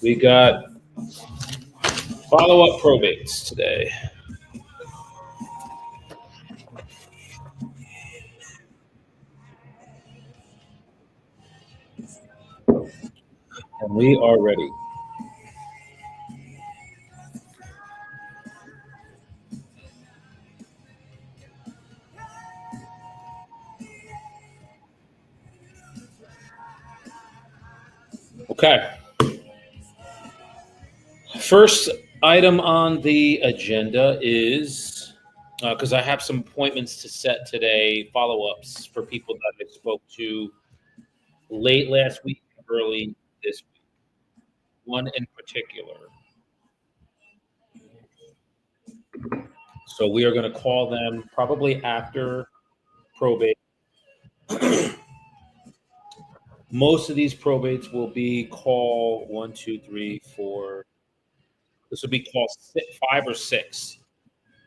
We got follow-up probates today. And we are ready. Okay. First item on the agenda is, because I have some appointments to set today, follow-ups for people that I spoke to late last week, early this week. One in particular. So we are going to call them probably after probate. Most of these probates will be call 1, 2, 3, 4. This will be call 5 or 6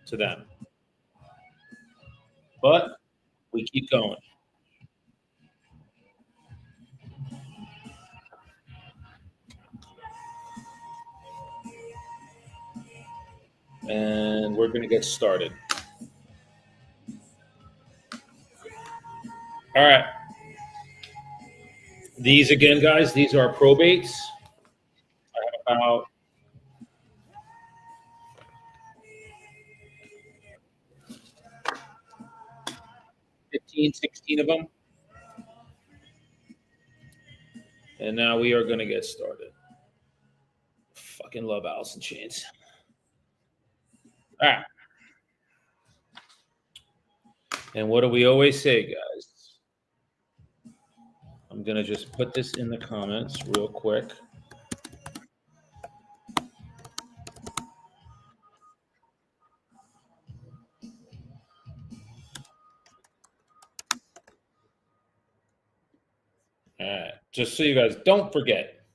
to them. But we keep going. And we're going to get started. All right. These again, guys, these are probates. I have about 15, 16 of them. And now we are going to get started. Fucking love Alice in Chains. All right. And what do we always say, guys? I'm going to just put this in the comments real quick. All right. Just so you guys don't forget,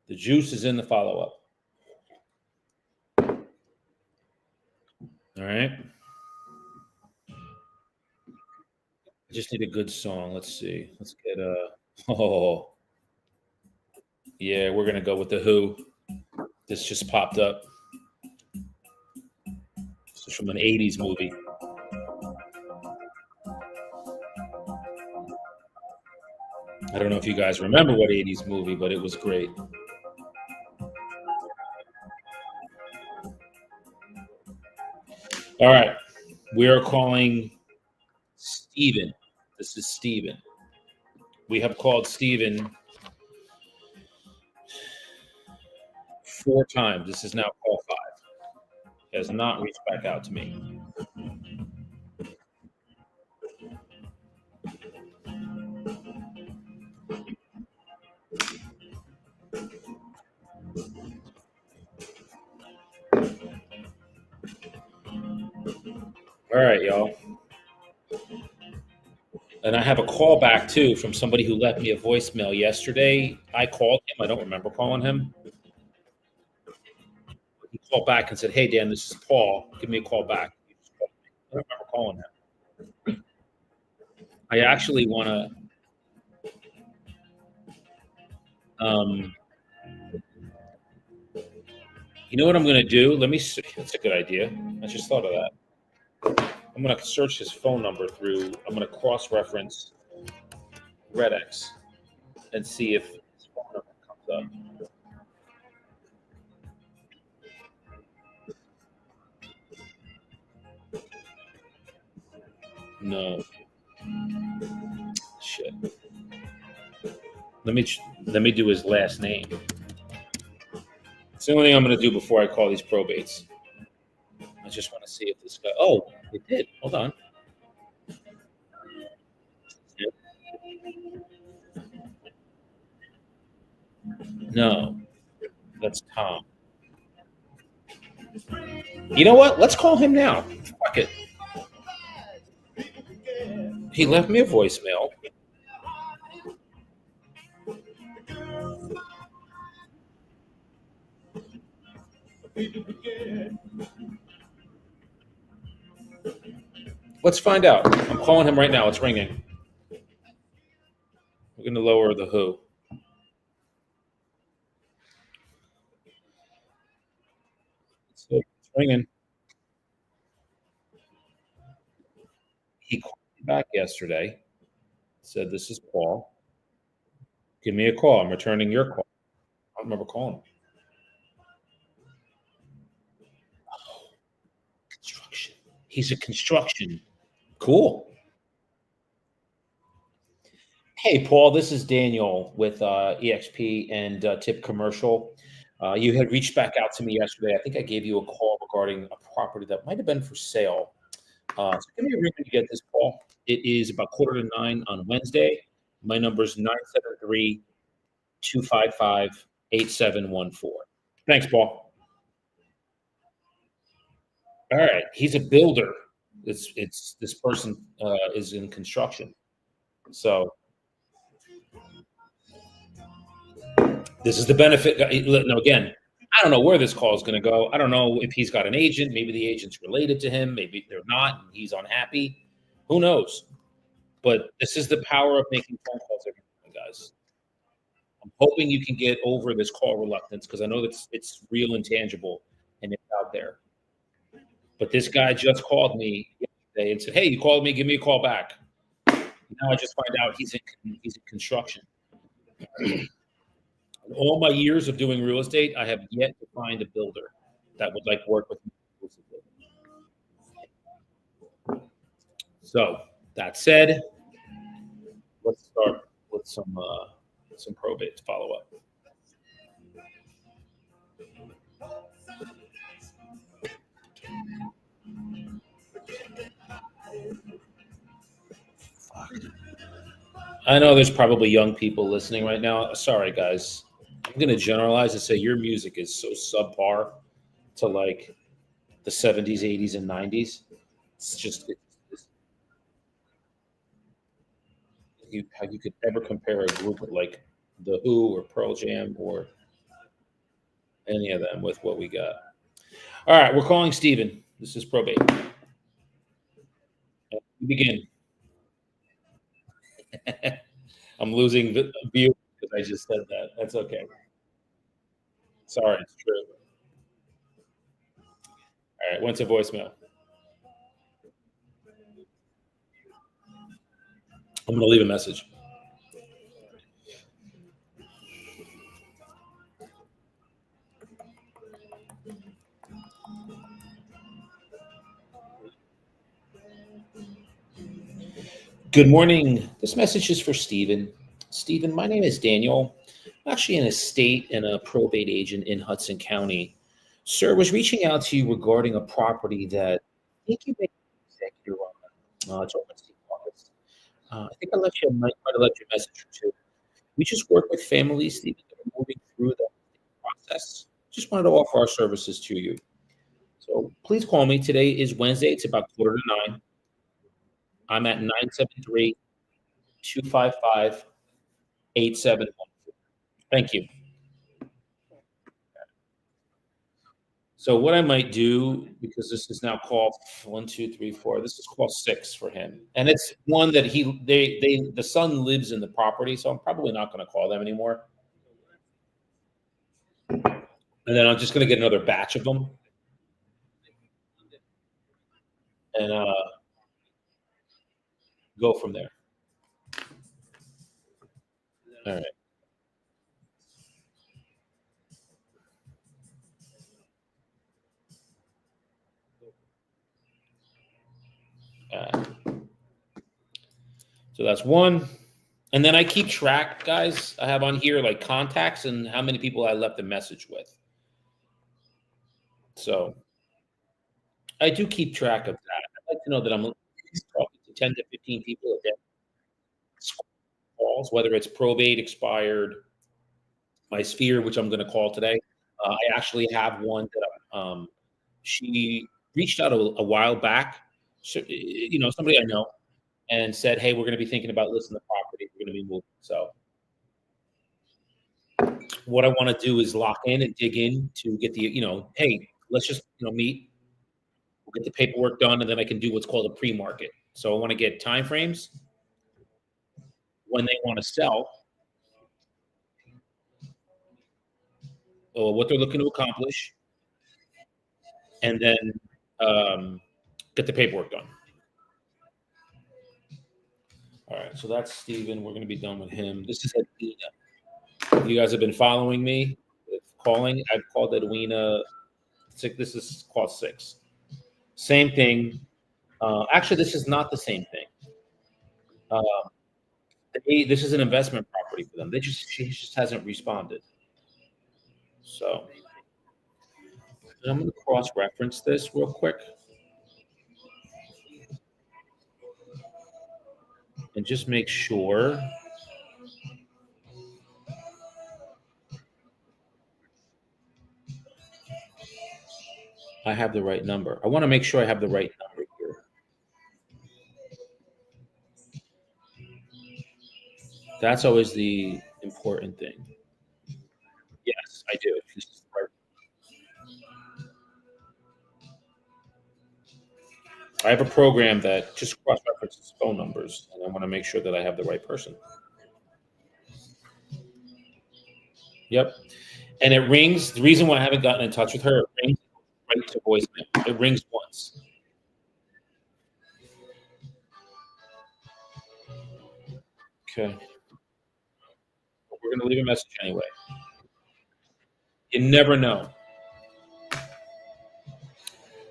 the juice is in the follow-up. All right. I just need a good song. Let's see. Let's get yeah, we're gonna go with The Who. This just popped up. This is from an 80s movie. I don't know if you guys remember what 80s movie, but it was great. All right. We are calling Steven. This is Steven. We have called Steven 4 times. This is now call 5. He has not reached back out to me. All right, y'all. And I have a call back too from somebody who left me a voicemail yesterday. I called him. I don't remember calling him. He called back and said, "Hey, Dan, this is Paul. Give me a call back." I don't remember calling him. I actually want to. You know what I'm going to do? That's a good idea. I just thought of that. I'm going to search his phone number through. I'm going to cross-reference Redex and see if his phone number comes up. No. Shit. Let me do his last name. It's the only thing I'm going to do before I call these probates. I just want to see if this guy. Oh, it did. Hold on. No, that's Tom. You know what? Let's call him now. Fuck it. He left me a voicemail. Let's find out. I'm calling him right now. It's ringing. We're going to lower the Who. So it's ringing. He called me back yesterday. Said, "This is Paul. Give me a call. I'm returning your call." I don't remember calling him. Construction. He's a construction. Cool. Hey, Paul, this is Daniel with EXP and Tip Commercial. You had reached back out to me yesterday. I think I gave you a call regarding a property that might have been for sale. So give me a ring when you get this, Paul. It is about 8:45 on Wednesday. My number is 973-255-8714. Thanks, Paul. All right. He's a builder. It's this person is in construction. So this is the benefit. No, again, I don't know where this call is going to go. I don't know if he's got an agent. Maybe the agent's related to him. Maybe they're not. And he's unhappy. Who knows? But this is the power of making phone calls every morning, guys. I'm hoping you can get over this call reluctance because I know it's real and tangible and it's out there. But this guy just called me yesterday and said, "Hey, you called me. Give me a call back." Now I just find out he's in construction. In all my years of doing real estate, I have yet to find a builder that would like work with me exclusively. So that said, let's start with some probate follow up. I know there's probably young people listening right now. Sorry, guys. I'm going to generalize and say your music is so subpar to like the 70s, 80s, and 90s. It's just how you could ever compare a group like The Who or Pearl Jam or any of them with what we got. All right, we're calling Steven. This is probate. We begin. I'm losing view because I just said that. That's okay. Sorry, it's true. All right, went to voicemail. I'm going to leave a message. Good morning. This message is for Stephen. Stephen, my name is Daniel. I'm actually an estate and a probate agent in Hudson County. Sir, was reaching out to you regarding a property that I think you made an executor on. It's open to August. I think might have left you a message or two. We just work with families, Stephen, that are moving through the process. Just wanted to offer our services to you. So please call me. Today is Wednesday. It's about 8:45. I'm at 973-255-8714. Thank you. So what I might do, because this is now call one, two, three, four. This is call six for him, and it's one that the son lives in the property, so I'm probably not going to call them anymore. And then I'm just going to get another batch of them, and go from there. All right. Uh, so that's one. And then I keep track, guys. I have on here like contacts and how many people I left a message with. So I do keep track of that. I'd like to know that I'm talking to 10 to 15 people a day, calls, whether it's probate, expired, my sphere, which I'm going to call today. I actually have one that she reached out a while back. So, somebody I know, and said, "Hey, we're going to be thinking about listing the property. We're going to be moving." So what I want to do is lock in and dig in to get hey, let's just meet. We'll get the paperwork done, and then I can do what's called a pre-market. So I want to get time frames when they want to sell, or what they're looking to accomplish, and then get the paperwork done. All right, so that's Steven. We're going to be done with him. This is Edwina. You guys have been following me with calling. I've called Edwina. This is call 6. Same thing. Actually, this is not the same thing. This is an investment property for them. She just hasn't responded. So I'm going to cross-reference this real quick and just make sure I have the right number. I want to make sure I have the right number here. That's always the important thing. Yes, I do. I have a program that just cross-references phone numbers, and I want to make sure that I have the right person. Yep. And it rings. The reason why I haven't gotten in touch with her, it rings right to voicemail. It rings once. Okay. We're going to leave a message anyway. You never know.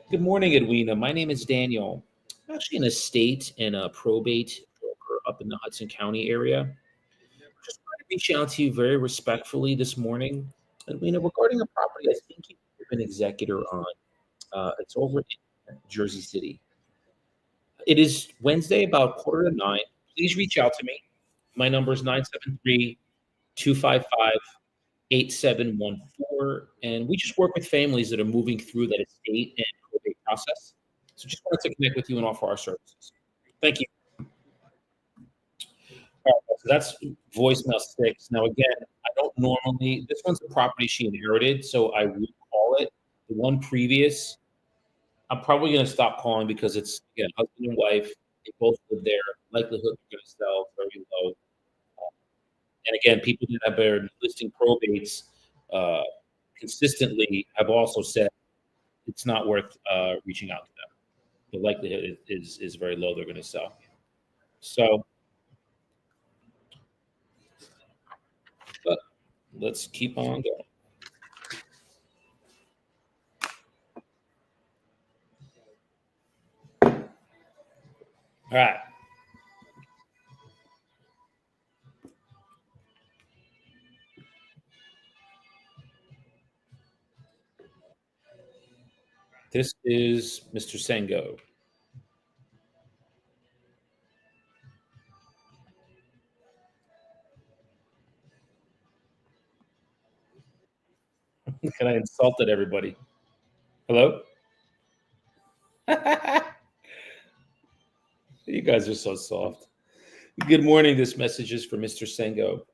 Good morning, Edwina. My name is Daniel. I'm actually an estate and a probate broker up in the Hudson County area. Just wanted to reach out to you very respectfully this morning, Edwina, regarding a property I think you've been executor on. It's over in Jersey City. It is Wednesday, about 8:45. Please reach out to me. My number is 973-255-8714. And we just work with families that are moving through that estate and probate process. So just wanted to connect with you and offer our services. Thank you. All right, so that's voicemail 6. Now, again, I don't normally, this one's a property she inherited, so I would call it. The one previous, I'm probably going to stop calling because it's, again, husband and wife. They both live there. Likelihood they're going to sell very low. And again, people that have been listing probates consistently have also said it's not worth reaching out to them. The likelihood is very low they're going to sell. So, but let's keep on going. All right. This is Mr. Sengo. And I insulted everybody. Hello? You guys are so soft. Good morning. This message is for Mr. Sengo.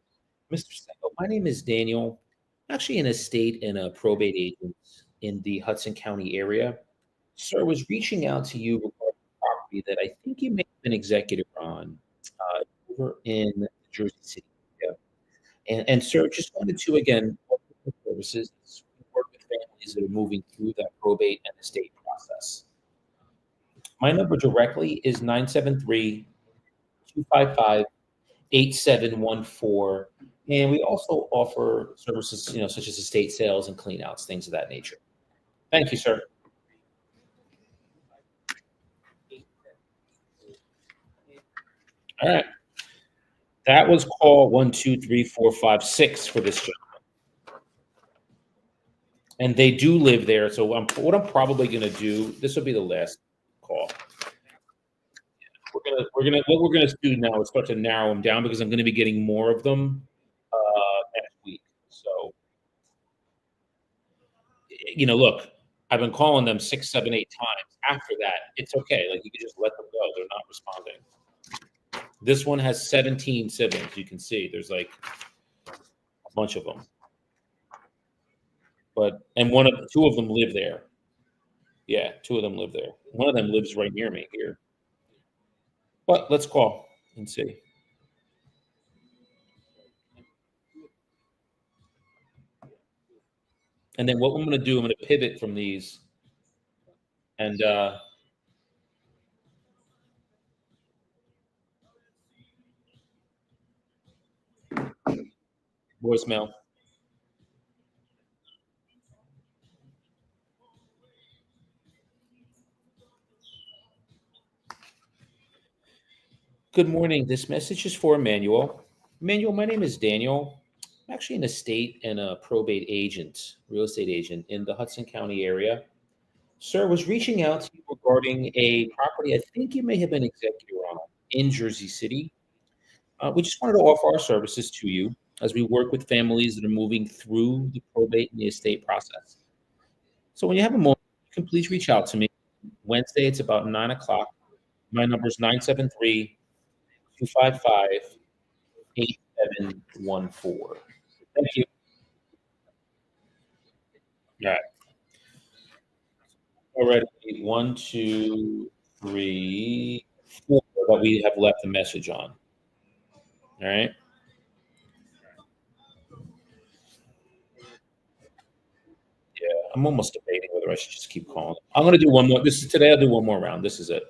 Mr. Sengo, my name is Daniel. I'm actually an estate and a probate agent in the Hudson County area. Sir, I was reaching out to you regarding a property that I think you may have been executive on over in Jersey City. Yeah. And sir, just wanted to again offer the services. We work with families that are moving through that probate and estate process. My number directly is 973-255-8714. And we also offer services, such as estate sales and clean outs, things of that nature. Thank you, sir. All right. That was call 1, 2, 3, 4, 5, 6 for this gentleman. And they do live there. So what I'm probably going to do, this will be the last call. What we're gonna do now is start to narrow them down because I'm going to be getting more of them next week. So, look, I've been calling them 6, 7, 8 times. After that, it's okay. Like you can just let them go. They're not responding. This one has 17 siblings. You can see there's like a bunch of them. And two of them live there. Yeah, 2 of them live there. One of them lives right near me here. But let's call and see. And then what I'm going to do, I'm going to pivot from these And voicemail. Good morning. This message is for Emmanuel. Emmanuel, my name is Daniel. I'm actually an estate and a probate agent, real estate agent in the Hudson County area. Sir, I was reaching out to you regarding a property I think you may have been executor on in Jersey City. We just wanted to offer our services to you as we work with families that are moving through the probate and the estate process. So when you have a moment, you can please reach out to me. Wednesday, it's about 9 o'clock. My number is 973-255-8714. Thank you. All right. Already, one, two, three, four that we have left a message on. All right. Yeah, I'm almost debating whether I should just keep calling. I'm going to do one more. This is today. I'll do one more round. This is it.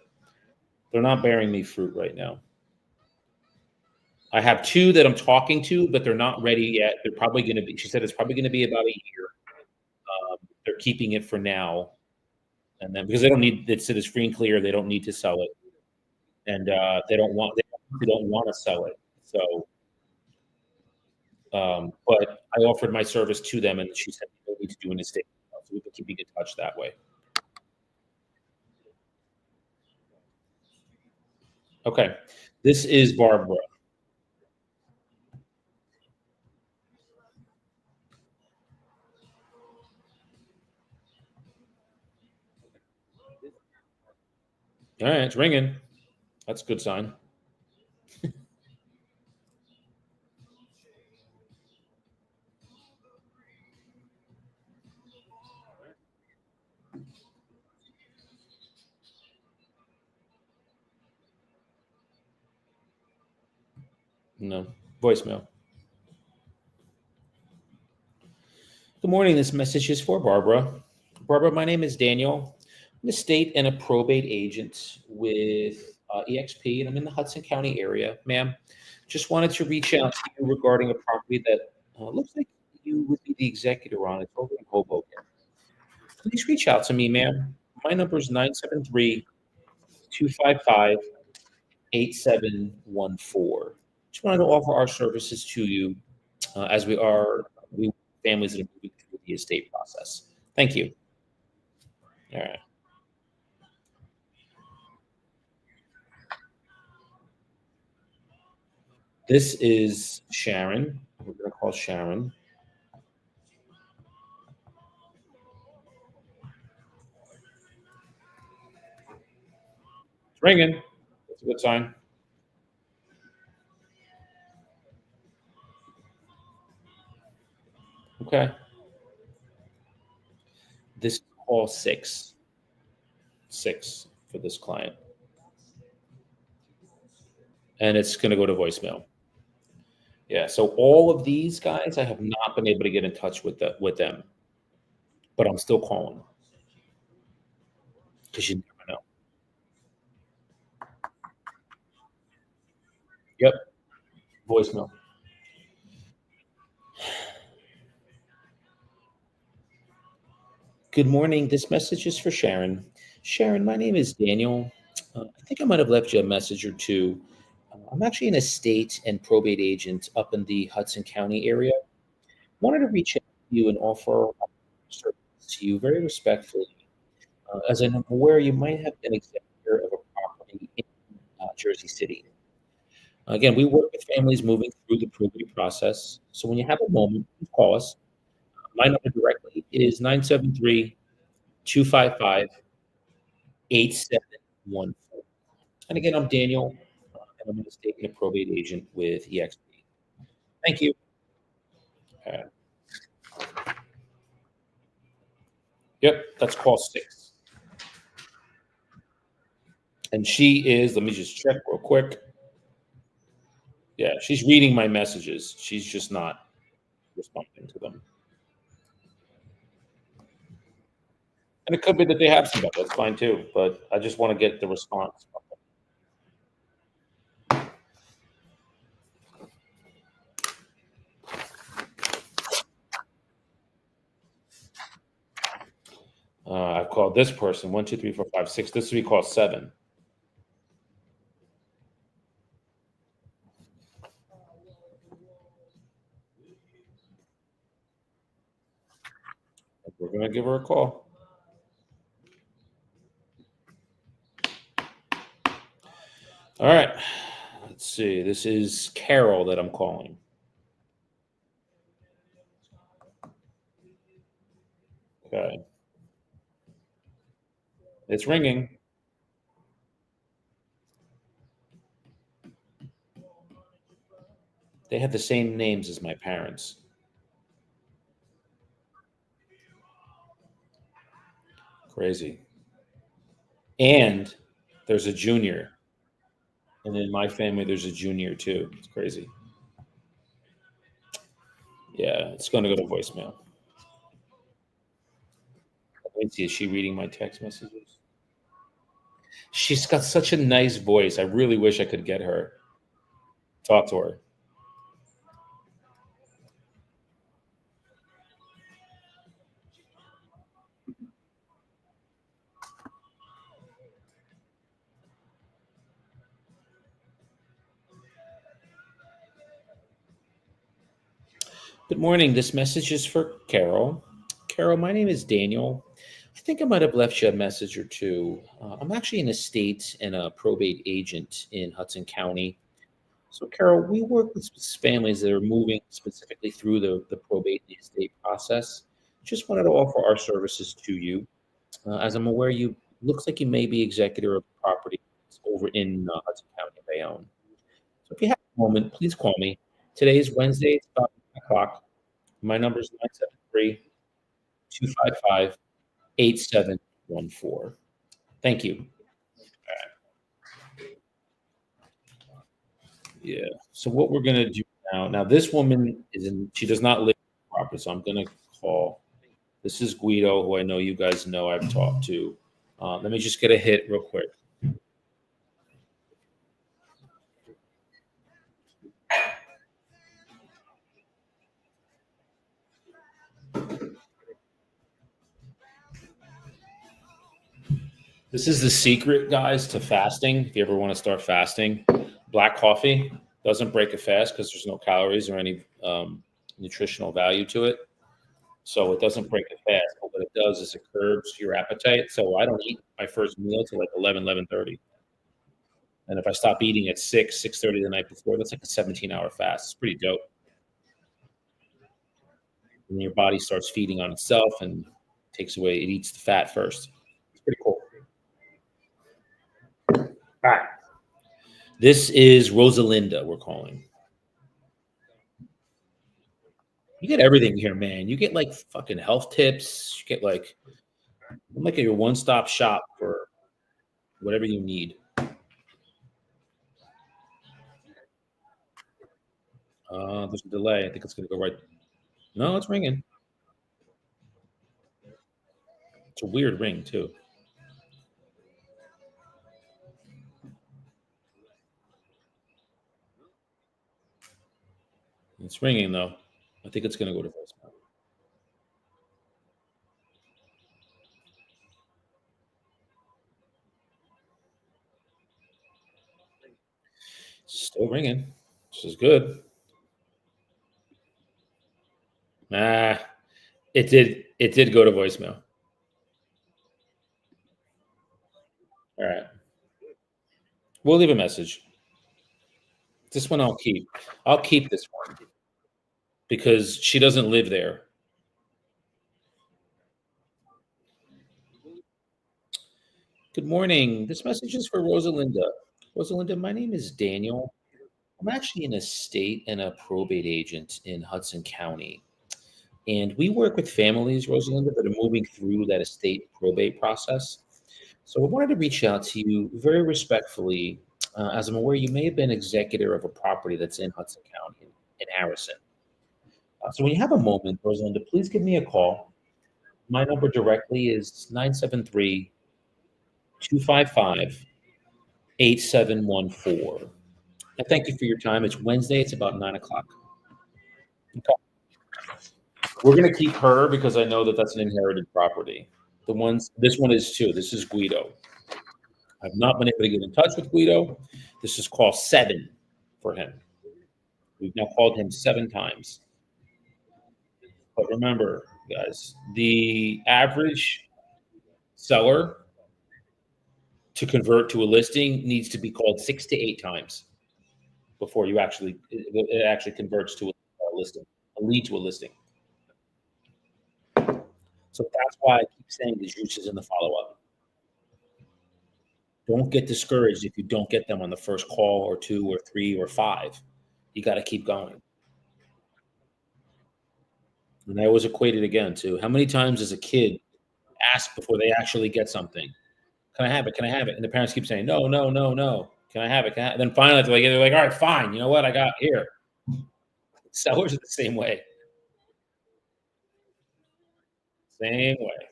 They're not bearing me fruit right now. I have two that I'm talking to, but they're not ready yet. They're probably going to be. She said it's probably going to be about a year. They're keeping it for now, and then because they don't need it, so it's free and clear. They don't need to sell it, and they don't want to sell it. So, but I offered my service to them, and she said we don't need to do an estate, so we've been keeping in touch that way. Okay, this is Barbara. All right, it's ringing. That's a good sign. No voicemail. Good morning. This message is for Barbara. Barbara, my name is Daniel. I'm a state and a probate agent with EXP, and I'm in the Hudson County area. Ma'am, just wanted to reach out to you regarding a property that looks like you would be the executor on. It's over in Hoboken. Please reach out to me, ma'am. My number is 973-255-8714. Just wanted to offer our services to you as we families that are moving through the estate process. Thank you. All right. This is Sharon. We're going to call Sharon. It's ringing. That's a good sign. Okay. This is call six. Six for this client. And it's going to go to voicemail. Yeah. So all of these guys, I have not been able to get in touch with them, but I'm still calling because you never know. Yep. Voicemail. Good morning. This message is for Sharon. Sharon, my name is Daniel. I think I might have left you a message or two. I'm actually an estate and probate agent up in the Hudson County area. Wanted to reach out to you and offer service to you very respectfully, as I'm aware you might have been executor of a property in Jersey City. Again, we work with families moving through the probate process. So when you have a moment, please call us. My number directly is 973-255-8714. And again, I'm Daniel, and I'm an estate and a probate agent with EXP. Thank you. Uh, yep, that's call six. And she is, let me just check real quick. Yeah, she's reading my messages. She's just not responding to them. And it could be that they have somebody. That's fine too. But I just want to get the response. I've called this person one, two, three, four, five, six. This would be called seven. We're gonna give her a call. All right. Let's see. This is Carol that I'm calling. Okay. It's ringing. They have the same names as my parents. Crazy. And there's a junior. And in my family, there's a junior too. It's crazy. Yeah, it's going to go to voicemail. Let me see. Is she reading my text messages? She's got such a nice voice. I really wish I could get her. Talk to her. Good morning. This message is for Carol. Carol, my name is Daniel. I think I might have left you a message or two. I'm actually an estate and a probate agent in Hudson County. So, Carol, we work with families that are moving specifically through the probate and estate process. Just wanted to offer our services to you. As I'm aware, you looks like you may be executor of property over in Hudson County, Bayonne. So, if you have a moment, please call me. Today is Wednesday. It's about 9 o'clock. My number is 973-255-8714. Thank you. Yeah. So what we're gonna do now, this woman she does not live in the property, so I'm gonna call. This is Guido, who I know you guys know I've talked to. Let me just get a hit real quick. This is the secret, guys, to fasting. If you ever want to start fasting, black coffee doesn't break a fast because there's no calories or any nutritional value to it. So it doesn't break a fast. But what it does is it curbs your appetite. So I don't eat my first meal till like 11:30. And if I stop eating at 6:30 the night before, that's like a 17-hour fast. It's pretty dope. And your body starts feeding on itself and it eats the fat first. It's pretty cool. All right. This is Rosalinda, we're calling. You get everything here, man. You get like fucking health tips. You get like, I'm like your one stop shop for whatever you need. There's a delay. I think it's going to go right. No, it's ringing. It's a weird ring, too. It's ringing, though. I think it's going to go to voicemail. Still ringing. This is good. Ah, it did. It did go to voicemail. All right. We'll leave a message. This one I'll keep. I'll keep this one because she doesn't live there. Good morning. This message is for Rosalinda. Rosalinda, my name is Daniel. I'm actually an estate and a probate agent in Hudson County. And we work with families, Rosalinda, that are moving through that estate probate process. So I wanted to reach out to you very respectfully, as I'm aware you may have been executor of a property that's in Hudson County in Harrison. So when you have a moment, Rosalinda, please give me a call. My number directly is 973-255-8714. And thank you for your time. It's Wednesday. It's about 9 o'clock. Okay. We're going to keep her because I know that that's an inherited property. This one is too. This is Guido. I've not been able to get in touch with Guido. This is call 7 for him. We've now called him 7 times. But remember, guys, the average seller to convert to a listing needs to be called 6 to 8 times before it actually converts to a listing, a lead to a listing. So that's why I keep saying the juice is in the follow-up. Don't get discouraged if you don't get them on the first call or 2 or 3 or 5. You got to keep going. And I always equate it again to how many times does a kid ask before they actually get something? Can I have it? Can I have it? And the parents keep saying, no, no, no, no. Can I have it? And then finally they're like, all right, fine. You know what? I got here. Sellers are the same way. Same way.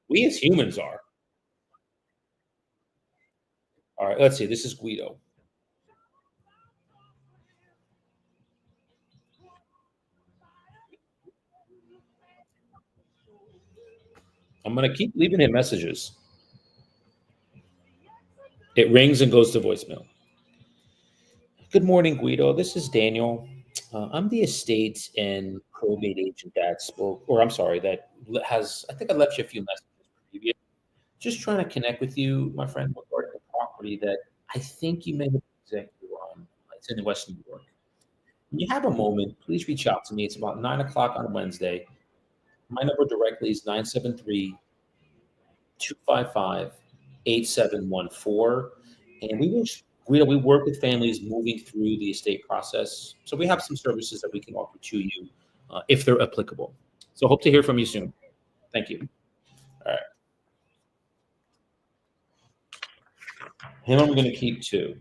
We as humans are. All right, let's see. This is Guido. I'm going to keep leaving him messages. It rings and goes to voicemail. Good morning, Guido. This is Daniel. I'm the estate and probate agent that spoke, or I'm sorry, I think I left you a few messages previous. Just trying to connect with you, my friend, regarding the property that I think you may have executive on. It's in West New York. When you have a moment, please reach out to me. It's about 9 o'clock on Wednesday. My number directly is 973-255-8714. And we work with families moving through the estate process. So we have some services that we can offer to you if they're applicable. So hope to hear from you soon. Thank you. All right. Him I'm going to keep too.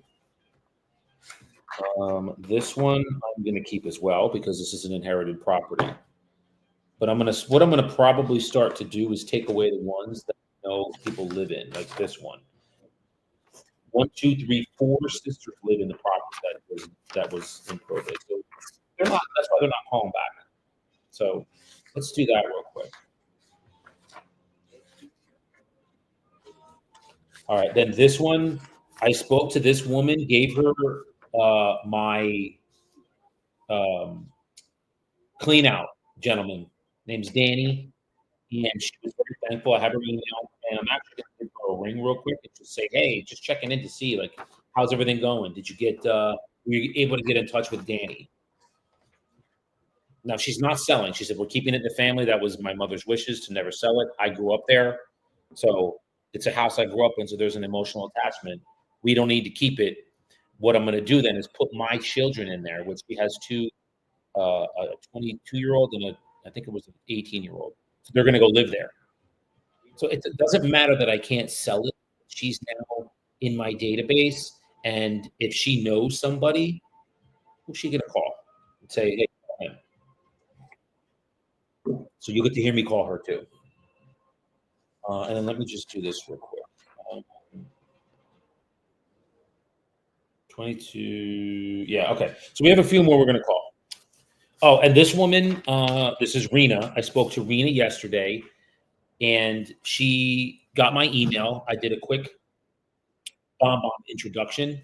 This one I'm going to keep as well because this is an inherited property. But what I'm gonna probably start to do is take away the ones that I know people live in, like this one. 1, 2, 3, 4 sisters live in the property that was in probate. So they're not. That's why they're not calling back. So let's do that real quick. All right. Then this one, I spoke to this woman, gave her my clean out gentleman. Name's Danny. And she was very thankful. I have her email, and I'm actually going to give her a ring real quick and just say, hey, just checking in to see, like, how's everything going? Did you were you able to get in touch with Danny? Now, she's not selling. She said, we're keeping it in the family. That was my mother's wishes to never sell it. I grew up there. So it's a house I grew up in, so there's an emotional attachment. We don't need to keep it. What I'm going to do then is put my children in there, which she has two, a 22-year-old and I think it was an 18-year-old. So they're going to go live there. So it doesn't matter that I can't sell it. She's now in my database. And if she knows somebody, who's she going to call and say, hey, call him. So you get to hear me call her too. And then let me just do this real quick. 22. Yeah, okay. So we have a few more we're going to call. Oh, and this woman, this is Rena. I spoke to Rena yesterday, and she got my email. I did a quick bomb introduction,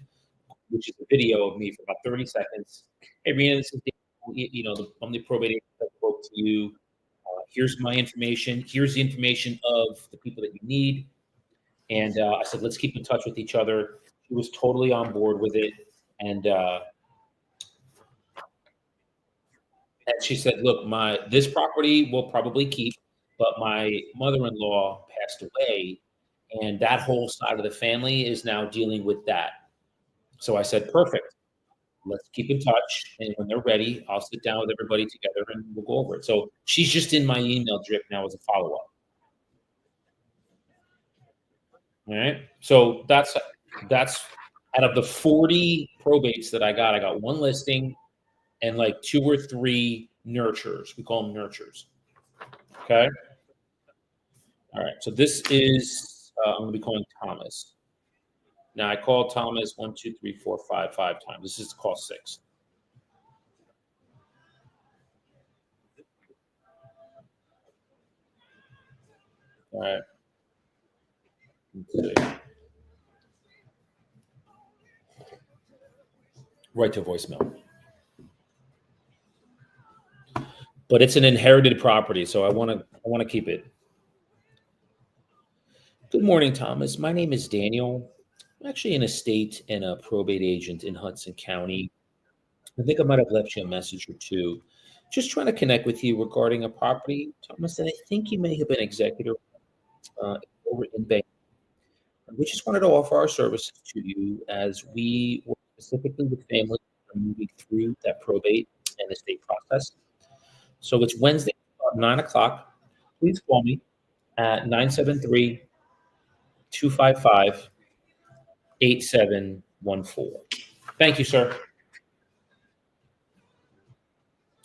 which is a video of me for about 30 seconds. Hey, Rena, this is I'm the probate agent that spoke to you. Here's my information. Here's the information of the people that you need. And I said, let's keep in touch with each other. She was totally on board with it. And she said, look, this property we'll probably keep, but my mother-in-law passed away, and that whole side of the family is now dealing with that. So I said, perfect. Let's keep in touch. And when they're ready, I'll sit down with everybody together and we'll go over it. So she's just in my email drip now as a follow-up. All right. So that's out of the 40 probates that I got one listing and like 2 or 3 nurtures. We call them nurtures. Okay. All right. So this is I'm going to be calling Thomas. Now I called Thomas 1, 2, 3, 4, 5 times. This is call six. All right. Let's see. Right to voicemail. But it's an inherited property, so I want to keep it. Good morning, Thomas. My name is Daniel. I'm actually an estate and a probate agent in Hudson County. I think I might have left you a message or two. Just trying to connect with you regarding a property, Thomas, that I think you may have been executor uh, over in Bay. We just wanted to offer our services to you as we work specifically with families that are moving through that probate and estate process. So it's Wednesday, 9 o'clock. Please call me at 973-255-8714. Thank you, sir.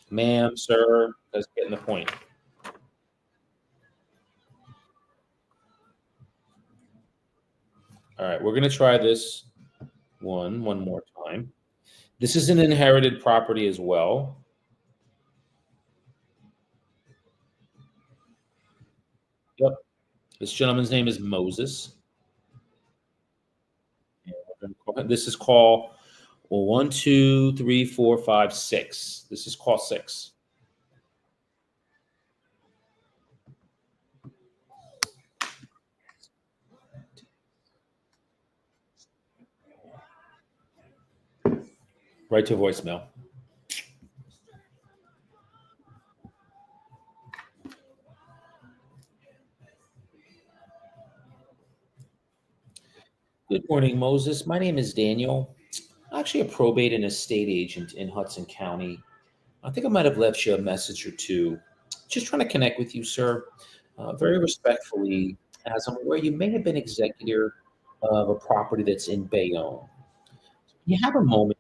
Ma'am, sir, that's getting the point. All right, we're going to try this one more time. This is an inherited property as well. Yep. This gentleman's name is Moses. And this is call 1, 2, 3, 4, 5, 6. This is call six. Right to voicemail. Good morning, Moses. My name is Daniel. I'm actually a probate and estate agent in Hudson County. I think I might have left you a message or two. Just trying to connect with you, sir, very respectfully, as I'm aware you may have been executor of a property that's in Bayonne. You have a moment.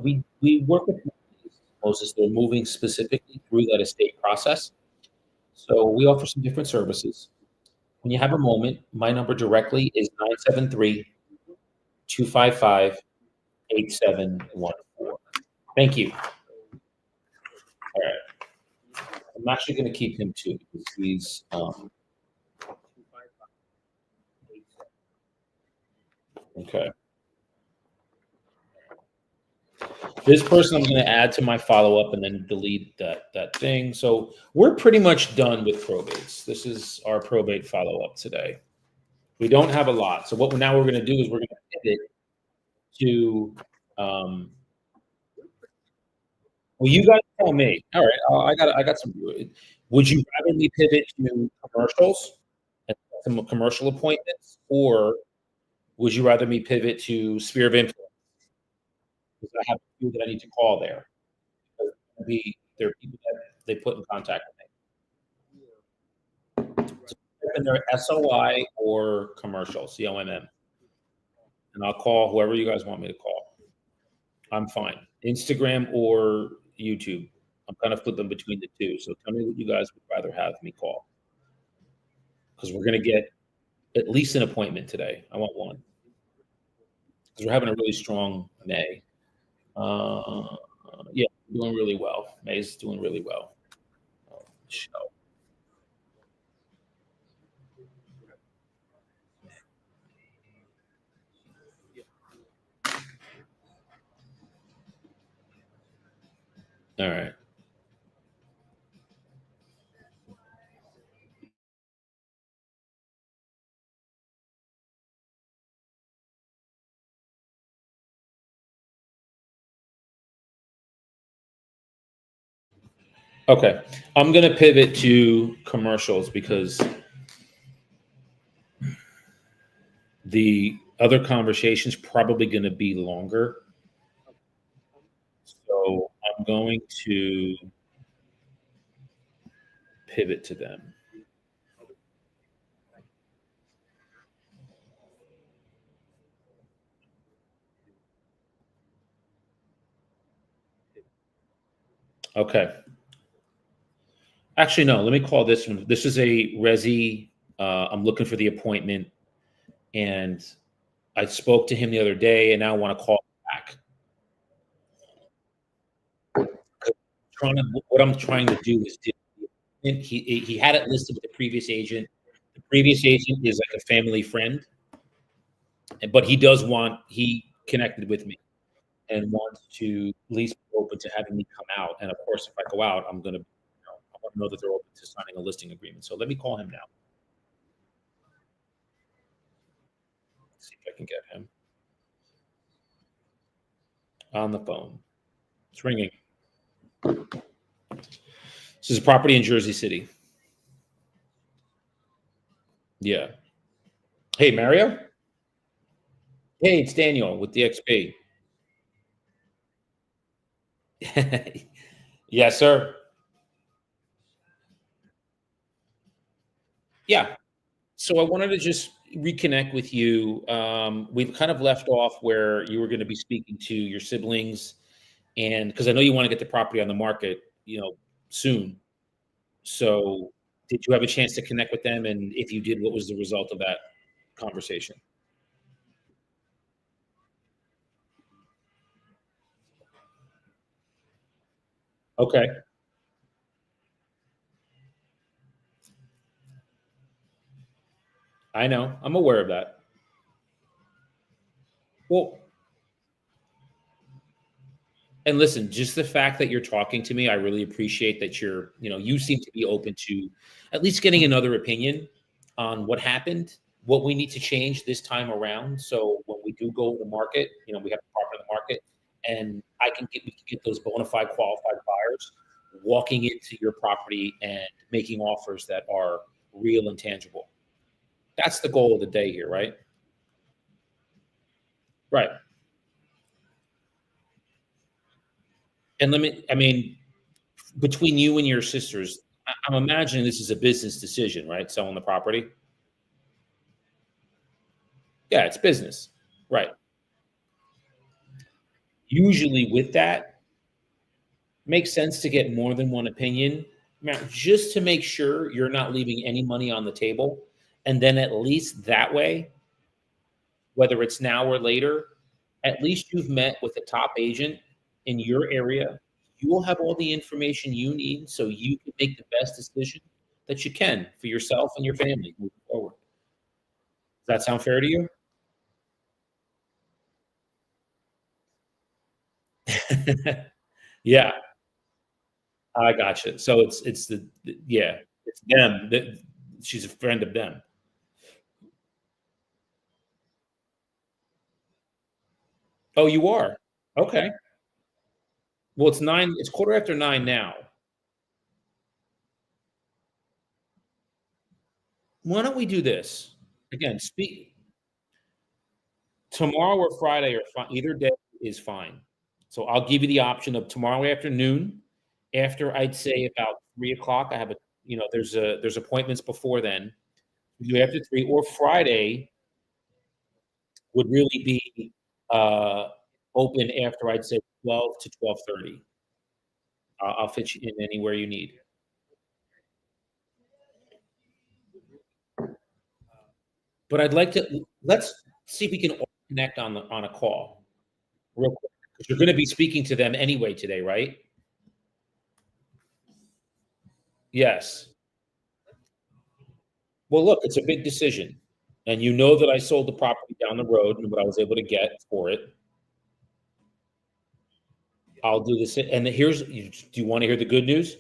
We work with families, Moses. They're moving specifically through that estate process. So we offer some different services. When you have a moment, my number directly is 973-255-8714. Thank you. All right. I'm actually going to keep him too because he's okay. This person I'm going to add to my follow up and then delete that thing. So we're pretty much done with probates. This is our probate follow up today. We don't have a lot. So what we're going to do is we're going to pivot to. Um, well, you guys tell me. All right, I got some. Would you rather me pivot to commercials and some commercial appointments, or would you rather me pivot to sphere of influence? Because I have a few that I need to call there. There are people that they put in contact with me. So type in their SOI or commercial, COMM, and I'll call whoever you guys want me to call. I'm fine. Instagram or YouTube. I'm kind of flipping between the two. So tell me what you guys would rather have me call. Because we're going to get at least an appointment today. I want one. Because we're having a really strong May. Yeah, doing really well. May's doing really well. Show. All right. Okay. I'm going to pivot to commercials because the other conversation's probably going to be longer. So I'm going to pivot to them. Okay. Actually, no, let me call this one. This is a Resi. I'm looking for the appointment, and I spoke to him the other day, and now I want to call him back. What I'm trying to do is he had it listed with the previous agent. The previous agent is like a family friend, but he connected with me and wants to at least be open to having me come out. And of course, if I go out, I want to know that they're open to signing a listing agreement. So let me call him now. See if I can get him on the phone. It's ringing. This is a property in Jersey City. Yeah. Hey, Mario. Hey, it's Daniel with DXP. Yes, sir. Yeah. So I wanted to just reconnect with you. We kind of left off where you were going to be speaking to your siblings, and because I know you want to get the property on the market, soon. So, did you have a chance to connect with them? And if you did, what was the result of that conversation? Okay, I know. I'm aware of that. Well, and listen, just the fact that you're talking to me, I really appreciate that you seem to be open to at least getting another opinion on what happened, what we need to change this time around. So when we do go to the market, we have the property on the market, and we can get those bona fide qualified buyers walking into your property and making offers that are real and tangible. That's the goal of the day here, right? Right. And I mean, between you and your sisters, I'm imagining this is a business decision, right? Selling the property. Yeah, it's business. Right. Usually with that, makes sense to get more than one opinion, just to make sure you're not leaving any money on the table. And then at least that way, whether it's now or later, at least you've met with a top agent in your area. You will have all the information you need so you can make the best decision that you can for yourself and your family moving forward. Does that sound fair to you? Yeah, I gotcha. So yeah, it's them that she's a friend of them. Oh, you are? Okay. Well, it's quarter after 9 now. Why don't we do this? Again, speak tomorrow or Friday or either day is fine. So I'll give you the option of tomorrow afternoon after I'd say about 3 o'clock. I have there's appointments before then. We do after 3 or Friday would really be uh, open after I'd say 12 to 12:30. I'll fit you in anywhere you need. But I'd like to let's see if we can all connect on a call real quick, because you're gonna be speaking to them anyway today, right? Yes. Well, look, it's a big decision, and you know that I sold the property down the road and what I was able to get for it. I'll do this, and do you wanna hear the good news?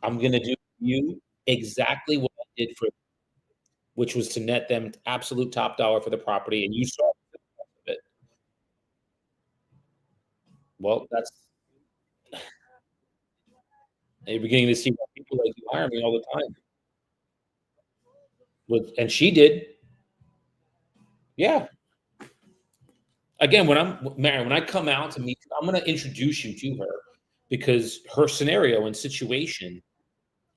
I'm gonna do you exactly what I did for which was to net them absolute top dollar for the property, and you saw it. Well, that's you're beginning to see why people like you hire me all the time. And she did. Yeah. Again, when I come out to meet, I'm going to introduce you to her because her scenario and situation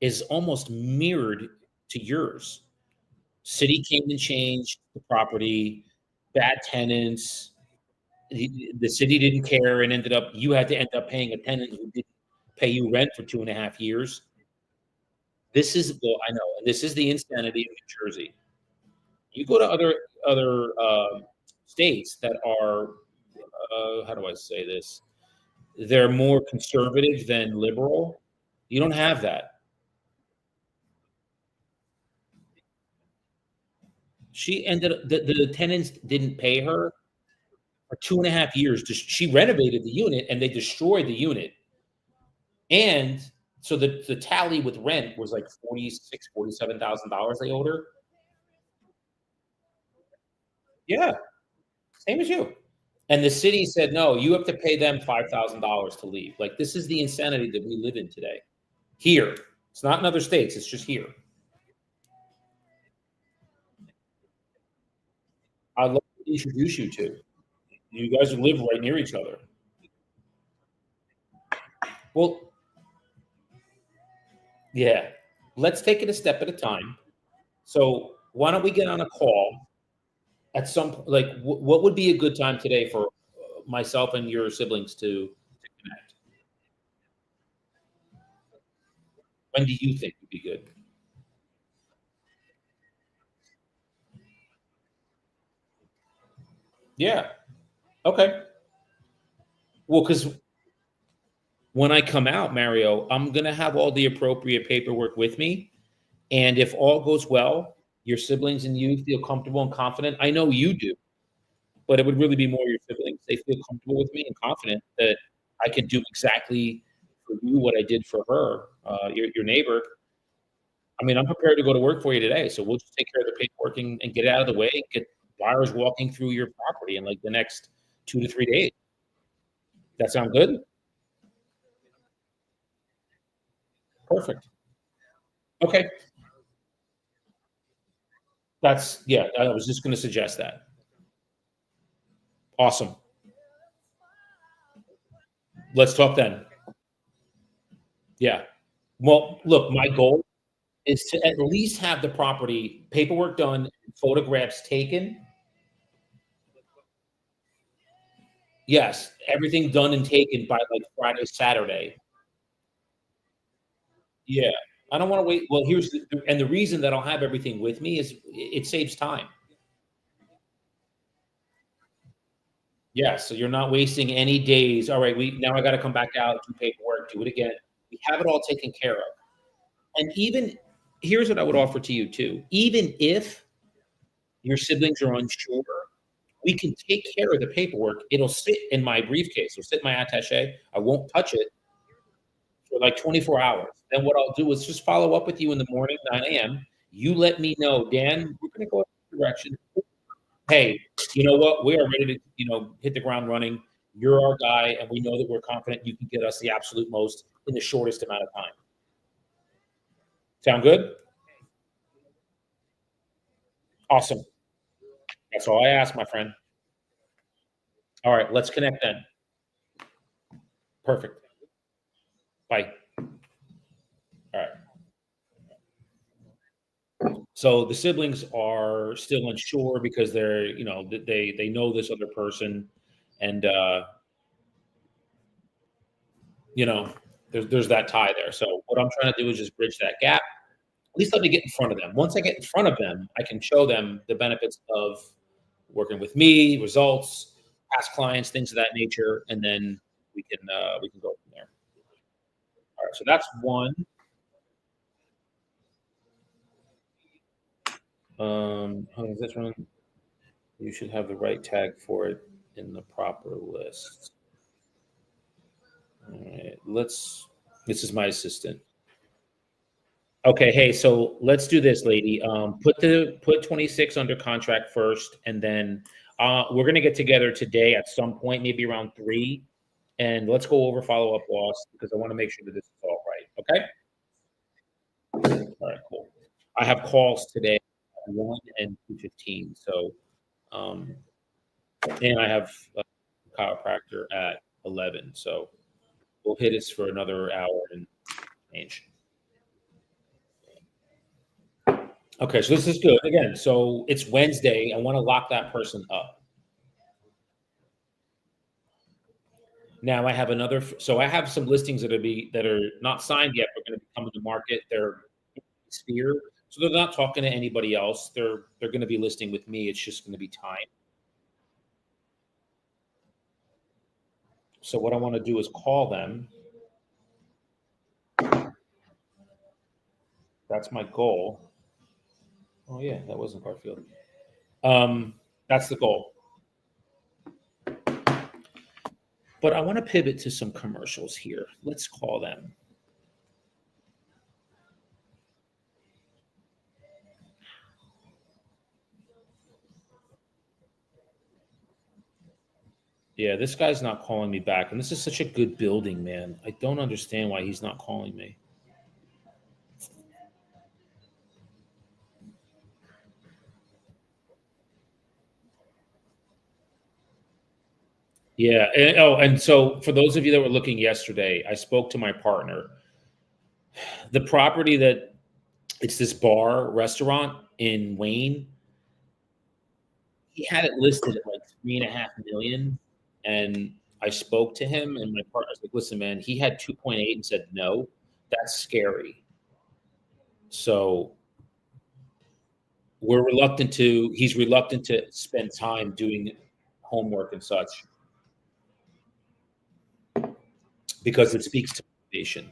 is almost mirrored to yours. City came and changed the property, bad tenants. The city didn't care and you had to end up paying a tenant who didn't pay you rent for 2.5 years. This is well, I know, and this is the insanity of New Jersey. You go to other states that are, how do I say this? They're more conservative than liberal. You don't have that. She ended up the tenants didn't pay her for 2.5 years. Just she renovated the unit and they destroyed the unit. And so the tally with rent was like 47,000 dollars they owed her. Yeah, same as you. And the city said, no, you have to pay them $5,000 to leave. Like this is the insanity that we live in today. Here. It's not in other states, it's just here. I'd love to introduce you to. You guys live right near each other. Well, yeah. Let's take it a step at a time. So why don't we get on a call at some like what would be a good time today for myself and your siblings to connect? When do you think would be good? Yeah. Okay. Well, because when I come out, Mario, I'm gonna have all the appropriate paperwork with me, and if all goes well, your siblings and you feel comfortable and confident. I know you do, but it would really be more your siblings. They feel comfortable with me and confident that I can do exactly for you what I did for her, your neighbor. I mean, I'm prepared to go to work for you today, so we'll just take care of the paperwork and get it out of the way, get buyers walking through your property in, like, the next 2 to 3 days. That sound good? Perfect. Okay. That's yeah, I was just gonna suggest that. Awesome. Let's talk then. Yeah. Well, look, my goal is to at least have the property paperwork done, photographs taken. Yes, everything done and taken by, like, Friday, Saturday. Yeah. I don't wanna wait well, here's the and the reason that I'll have everything with me is it saves time. Yeah, so you're not wasting any days. All right, we now I gotta come back out, do paperwork, do it again. We have it all taken care of. And even here's what I would offer to you too. Even if your siblings are unsure, we can take care of the paperwork. It'll sit in my briefcase. It'll sit in my attaché. I won't touch it for like 24 hours. Then what I'll do is just follow up with you in the morning, 9 a.m. You let me know, Dan, we're gonna go in this direction. Hey, you know what? We are ready to, hit the ground running. You're our guy, and we know that we're confident you can get us the absolute most in the shortest amount of time. Sound good? Awesome. That's all I ask, my friend. All right, let's connect then. Perfect. Bye. All right. So the siblings are still unsure because they're, they know this other person, and you know, there's that tie there. So what I'm trying to do is just bridge that gap. At least let me get in front of them. Once I get in front of them, I can show them the benefits of working with me, results, past clients, things of that nature, and then we can go from there. All right, so that's one. How does this one? You should have the right tag for it in the proper list. All right, let's. This is my assistant. Okay, hey, so let's do this, lady. Put 26 under contract first, and then we're gonna get together today at some point, maybe around 3, and let's go over follow up loss because I want to make sure that this is all right. Okay. All right. Cool. I have calls today at 1 and 2:15. So, um, and I have a chiropractor at 11. So we'll hit us for another hour and change. Okay, so this is good. Again, so it's Wednesday. I want to lock that person up. Now I have another. So I have some listings that are not signed yet, but going to be coming to market. They're sphere. So they're not talking to anybody else. They're going to be listing with me. It's just going to be time. So what I want to do is call them. That's my goal. Oh yeah, that wasn't Garfield. Um, that's the goal. But I want to pivot to some commercials here. Let's call them. Yeah, this guy's not calling me back, and this is such a good building, man. I don't understand why he's not calling me. Yeah. And so for those of you that were looking yesterday, I spoke to my partner. The property that it's this bar restaurant in Wayne. He had it listed at like 3.5 million, and I spoke to him, and my partner's like, "Listen, man, he had 2.8 and said no. That's scary." So he's reluctant to spend time doing homework and such because it speaks to motivation.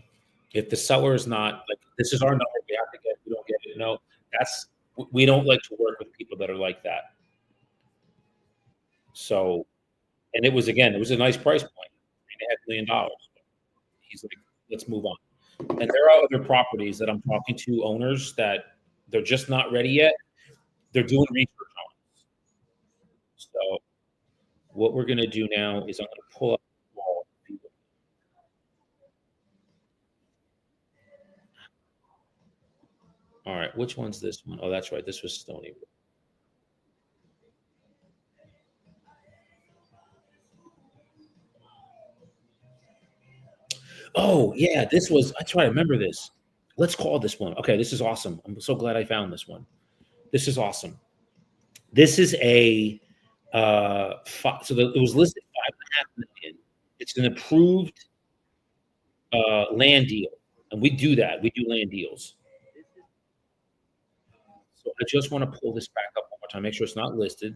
If the seller is not like, this is our number, we have to get, we don't get it. No, that's, we don't like to work with people that are like that. So, and it was, again, it was a nice price point, $3.5 million. He's like, let's move on. And there are other properties that I'm talking to owners that they're just not ready yet. They're doing research on it. So what we're going to do now is I'm going to pull up the wall. All right, which one's this one? Oh, that's right. This was Stony. Oh, yeah, this was, I try to remember this. Let's call this one. Okay, this is awesome. I'm so glad I found this one. This is awesome. This is a it was listed 5.5 million. It's an approved land deal, and we do that. We do land deals. So I just want to pull this back up one more time, make sure it's not listed.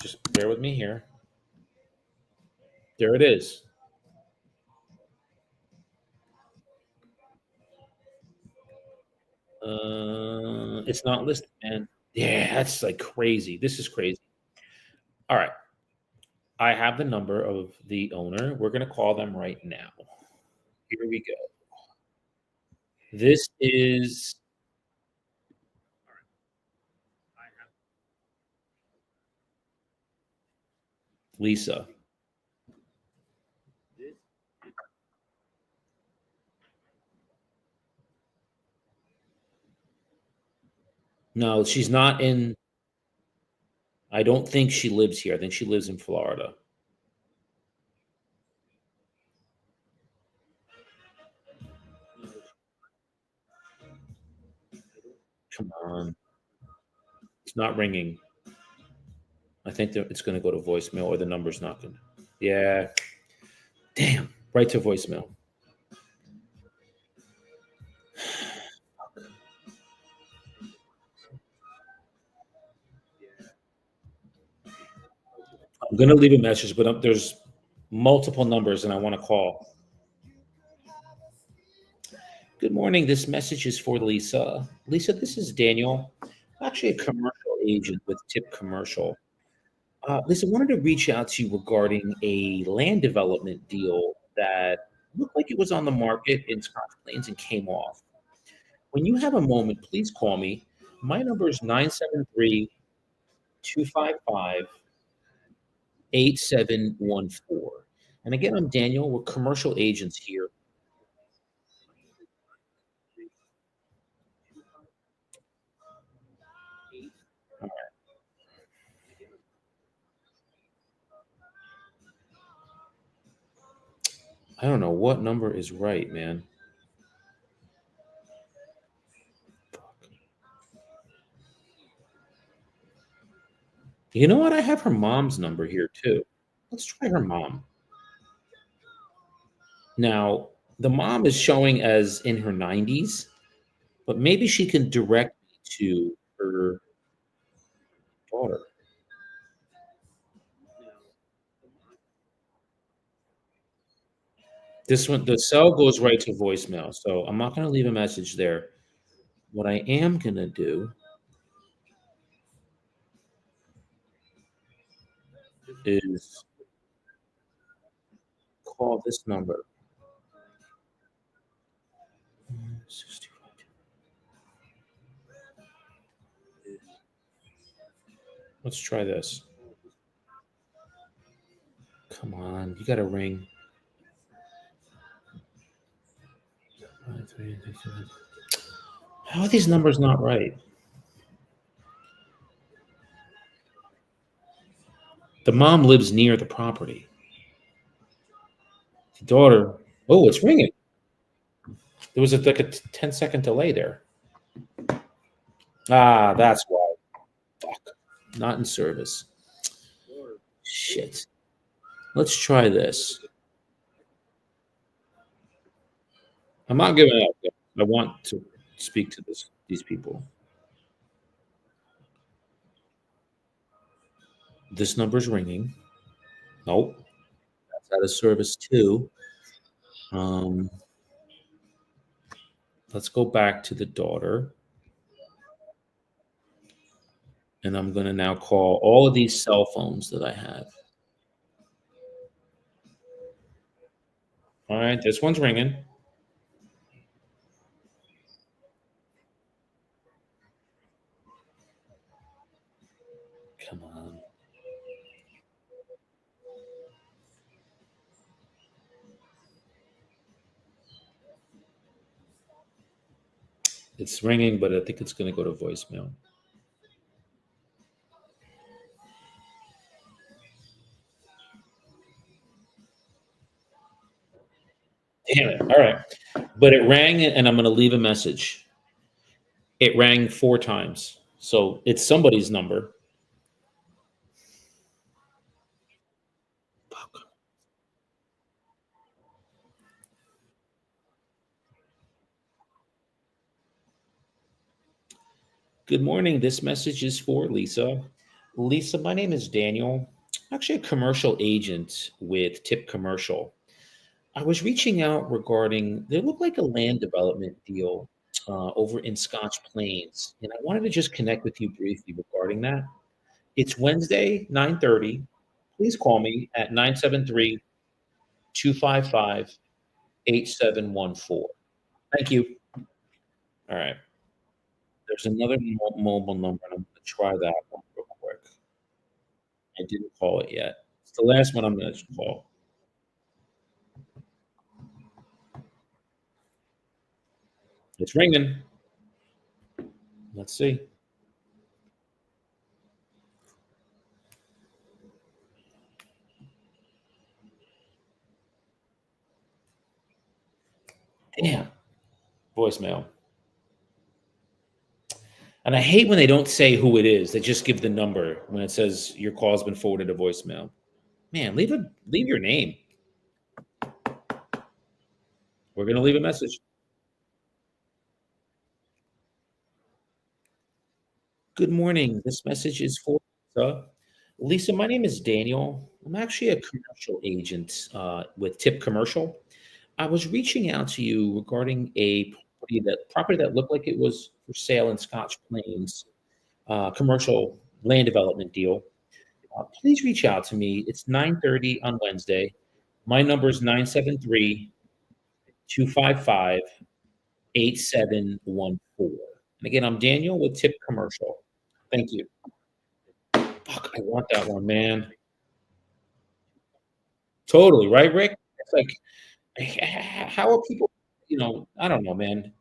Just bear with me here. There it is. It's not listed, man. Yeah, that's like crazy. This is crazy. All right. I have the number of the owner. We're going to call them right now. Here we go. This is Lisa. No, she's not in. I don't think she lives here. I think she lives in Florida. Come on. It's not ringing. I think that it's going to go to voicemail or the number's not going to. Yeah. Damn. Right to voicemail. I'm going to leave a message, but there's multiple numbers and I want to call. Good morning. This message is for Lisa. Lisa, this is Daniel. I'm actually a commercial agent with Tip Commercial. Lisa, I wanted to reach out to you regarding a land development deal that looked like it was on the market in Scotch Plains and came off. When you have a moment, please call me. My number is 973 255 8714. And again, I'm Daniel. We're commercial agents here. I don't know what number is right, man. You know what? I have her mom's number here too. Let's try her mom. Now, the mom is showing as in her 90s, but maybe she can direct me to her daughter. This one, the cell goes right to voicemail, so I'm not gonna leave a message there. What I am gonna do is call this number. Let's try this. Come on, you gotta ring. How are these numbers not right? The mom lives near the property. The daughter, oh, it's ringing. There was like a 10-second delay there. Ah, that's why. Fuck. Not in service. Shit. Let's try this. I'm not giving up yet. I want to speak to these people. This number's ringing. Nope. That's out of service too. Um, let's go back to the daughter. And I'm going to now call all of these cell phones that I have. All right, this one's ringing. Come on. It's ringing, but I think it's going to go to voicemail. Damn it. All right. But it rang, and I'm going to leave a message. It rang 4 times. So it's somebody's number. Fuck. Good morning. This message is for Lisa. Lisa, my name is Daniel. I'm actually a commercial agent with Tip Commercial. I was reaching out regarding, there looked like a land development deal over in Scotch Plains, and I wanted to just connect with you briefly regarding that. It's Wednesday, 9:30. Please call me at 973-255-8714. Thank you. All right. There's another mobile number, and I'm going to try that one real quick. I didn't call it yet. It's the last one I'm going to call. It's ringing. Let's see. Damn. Voicemail. And I hate when they don't say who it is. They just give the number when it says your call's been forwarded to voicemail. Man, leave your name. We're gonna leave a message. Good morning. This message is for Lisa. Lisa, my name is Daniel. I'm actually a commercial agent with Tip Commercial. I was reaching out to you regarding a property that looked like it was for sale in Scotch Plains, commercial land development deal. Please reach out to me. It's 9:30 on Wednesday. My number is 973-255-8714. And again, I'm Daniel with Tip Commercial. Thank you. Fuck, I want that one, man. Totally, right, Rick? It's like, how are people, I don't know, man.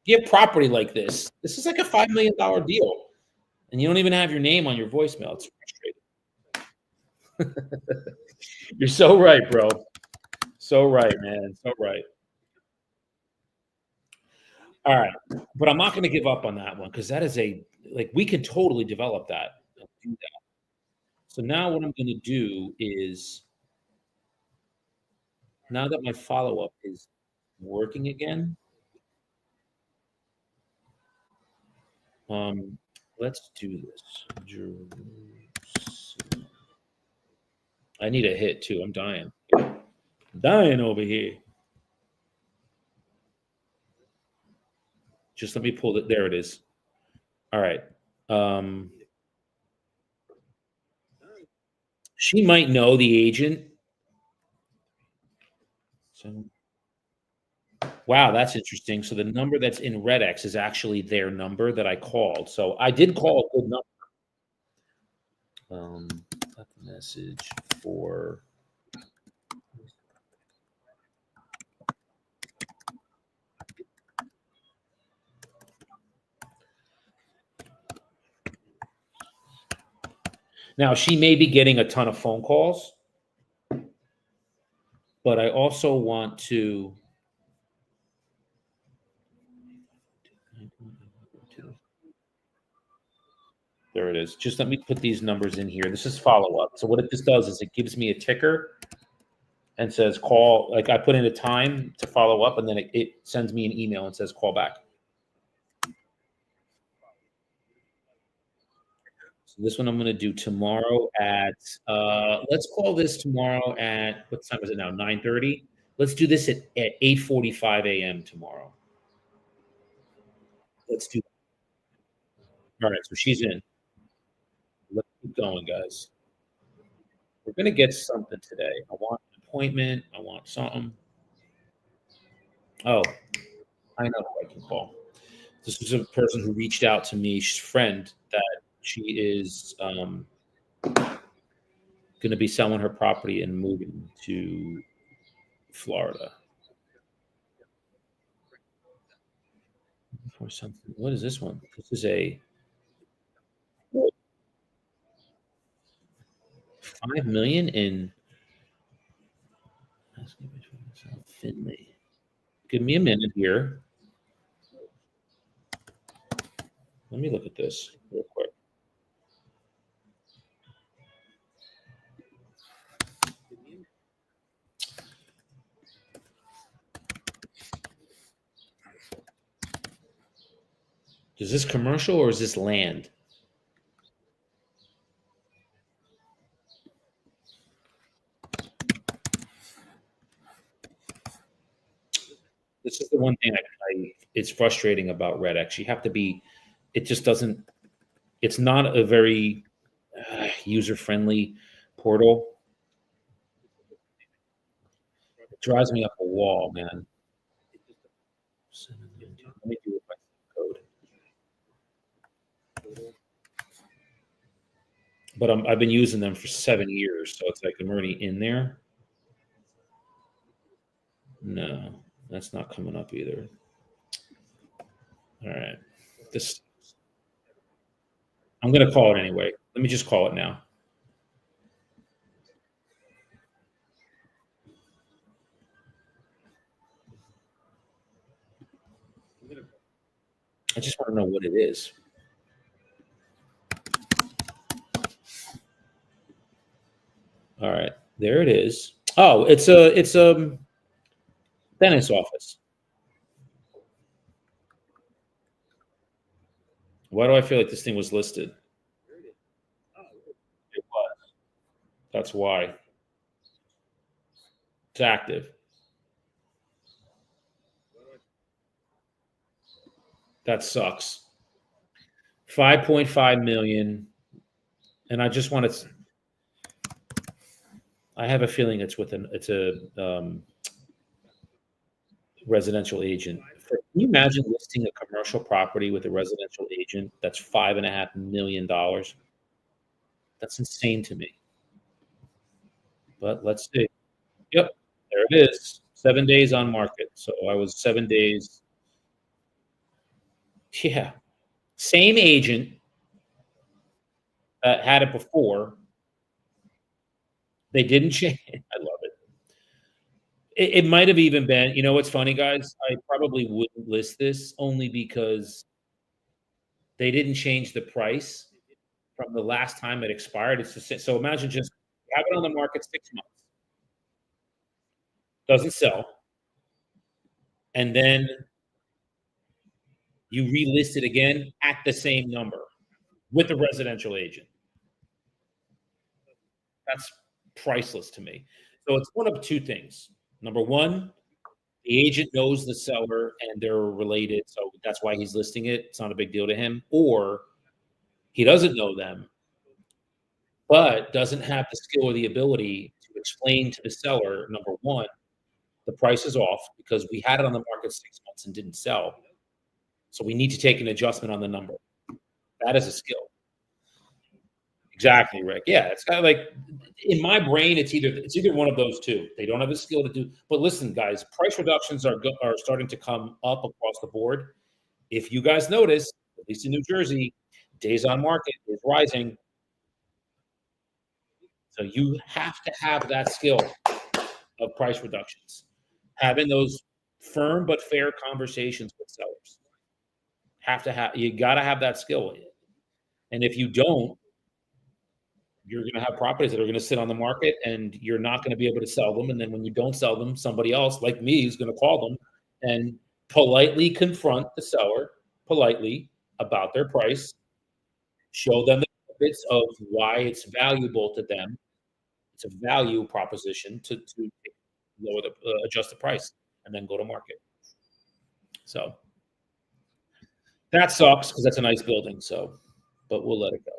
You have property like this. This is like a $5 million deal, and you don't even have your name on your voicemail. It's frustrating. You're so right, bro. So right, man. So right. All right. But I'm not going to give up on that one because that is we can totally develop that. And do that. So now what I'm going to do is, now that my follow-up is working again, um, let's do this. I need a hit too. I'm dying. Dying over here. Just let me pull it. There it is. All right. Um, she might know the agent. So, wow, that's interesting. So the number that's in Red X is actually their number that I called. So I did call a good number. Um, left message for. Now she may be getting a ton of phone calls, but I also want to. There it is. Just let me put these numbers in here. This is follow up. So what this does is it gives me a ticker and says call. Like I put in a time to follow up, and then it sends me an email and says call back. So this one I'm going to do tomorrow at. Let's call this tomorrow at what time is it now? 9:30. Let's do this at 8:45 a.m. tomorrow. Let's do. All right. So she's in. Let's keep going, guys. We're going to get something today. I want an appointment. I want something. Oh, I know who I can call. This is a person who reached out to me. She's a friend that she is going to be selling her property and moving to Florida. For something. What is this one? This is a 5 million in Finley. Give me a minute here. Let me look at this real quick. Is this commercial or is this land? This is the one thing it's frustrating about Red X. You have to be. It just doesn't. It's not a very user friendly portal. It drives me up a wall, man. Let me do it by code. But I've been using them for 7 years, so it's like I'm already in there. No, that's not coming up either. All right, this I'm gonna call it anyway. Let me just call it now. I just want to know what it is. All right, there it is. Oh, it's a dentist office. Why do I feel like this thing was listed? It was. That's why it's active. That sucks. 5.5 million, and I just want to. I have a feeling it's with an. It's a residential agent. Can you imagine listing a commercial property with a residential agent? That's $5.5 million. That's insane to me. But let's see. Yep, there it is. 7 days on market. So I was 7 days. Yeah, same agent that had it before. They didn't change. I love it. It might have even been. You know what's funny, guys? I probably wouldn't list this only because they didn't change the price. from the last time it expired. It's just so imagine just have it on the market 6 months, doesn't sell, and then you relist it again at the same number with the residential agent. That's priceless to me. So it's one of two things. Number one, the agent knows the seller and they're related, so that's why he's listing it. It's not a big deal to him. Or he doesn't know them, but doesn't have the skill or the ability to explain to the seller, number one, the price is off because we had it on the market 6 months and didn't sell. So we need to take an adjustment on the number. That is a skill. Exactly, Rick. Yeah, it's kind of like in my brain, it's either one of those two. They don't have the skill to do. But listen, guys, price reductions are starting to come up across the board. If you guys notice, at least in New Jersey, days on market is rising. So you have to have that skill of price reductions, having those firm but fair conversations with sellers. You got to have that skill. And if you don't, you're going to have properties that are going to sit on the market and you're not going to be able to sell them. And then when you don't sell them, somebody else like me is going to call them and politely confront the seller politely about their price, show them the benefits of why it's valuable to them. It's a value proposition to adjust the price and then go to market. So that sucks because that's a nice building. So, but we'll let it go.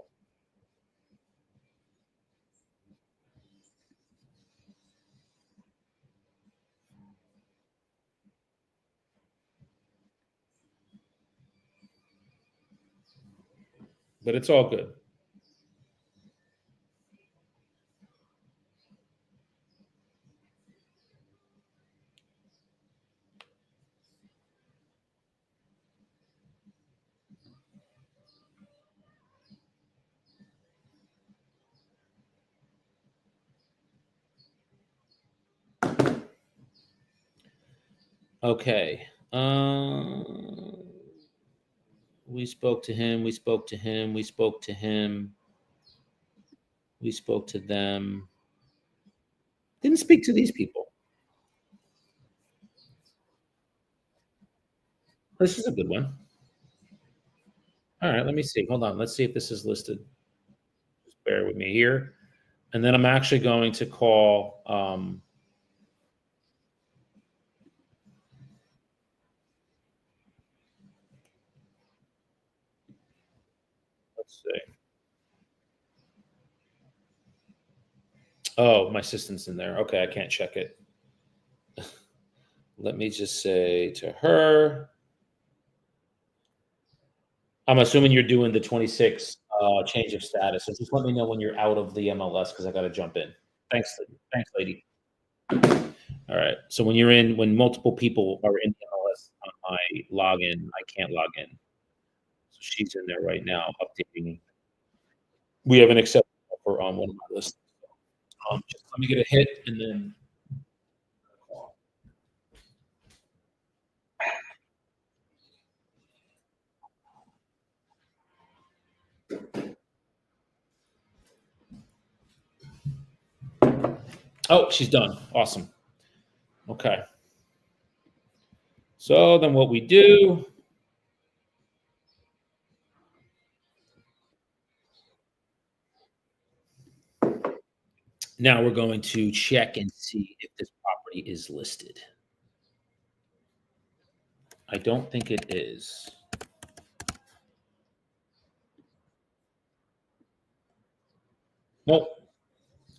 But it's all good. Okay. We spoke to him. We spoke to him. We spoke to him. We spoke to them. Didn't speak to these people. This is a good one. All right, let me see. Hold on. Let's see if this is listed. Just bear with me here. And then I'm actually going to call. Let's see. Oh, my assistant's in there. Okay, I can't check it. Let me just say to her. I'm assuming you're doing the 26 change of status. So just let me know when you're out of the MLS because I got to jump in. Thanks, thanks, lady. All right. So when multiple people are in the MLS on my login, I can't log in. So she's in there right now updating. We have an accepted offer on one of my lists. Just let me get a hit and then. Oh, she's done. Awesome. Okay. So then what we do. Now we're going to check and see if this property is listed. I don't think it is. Nope.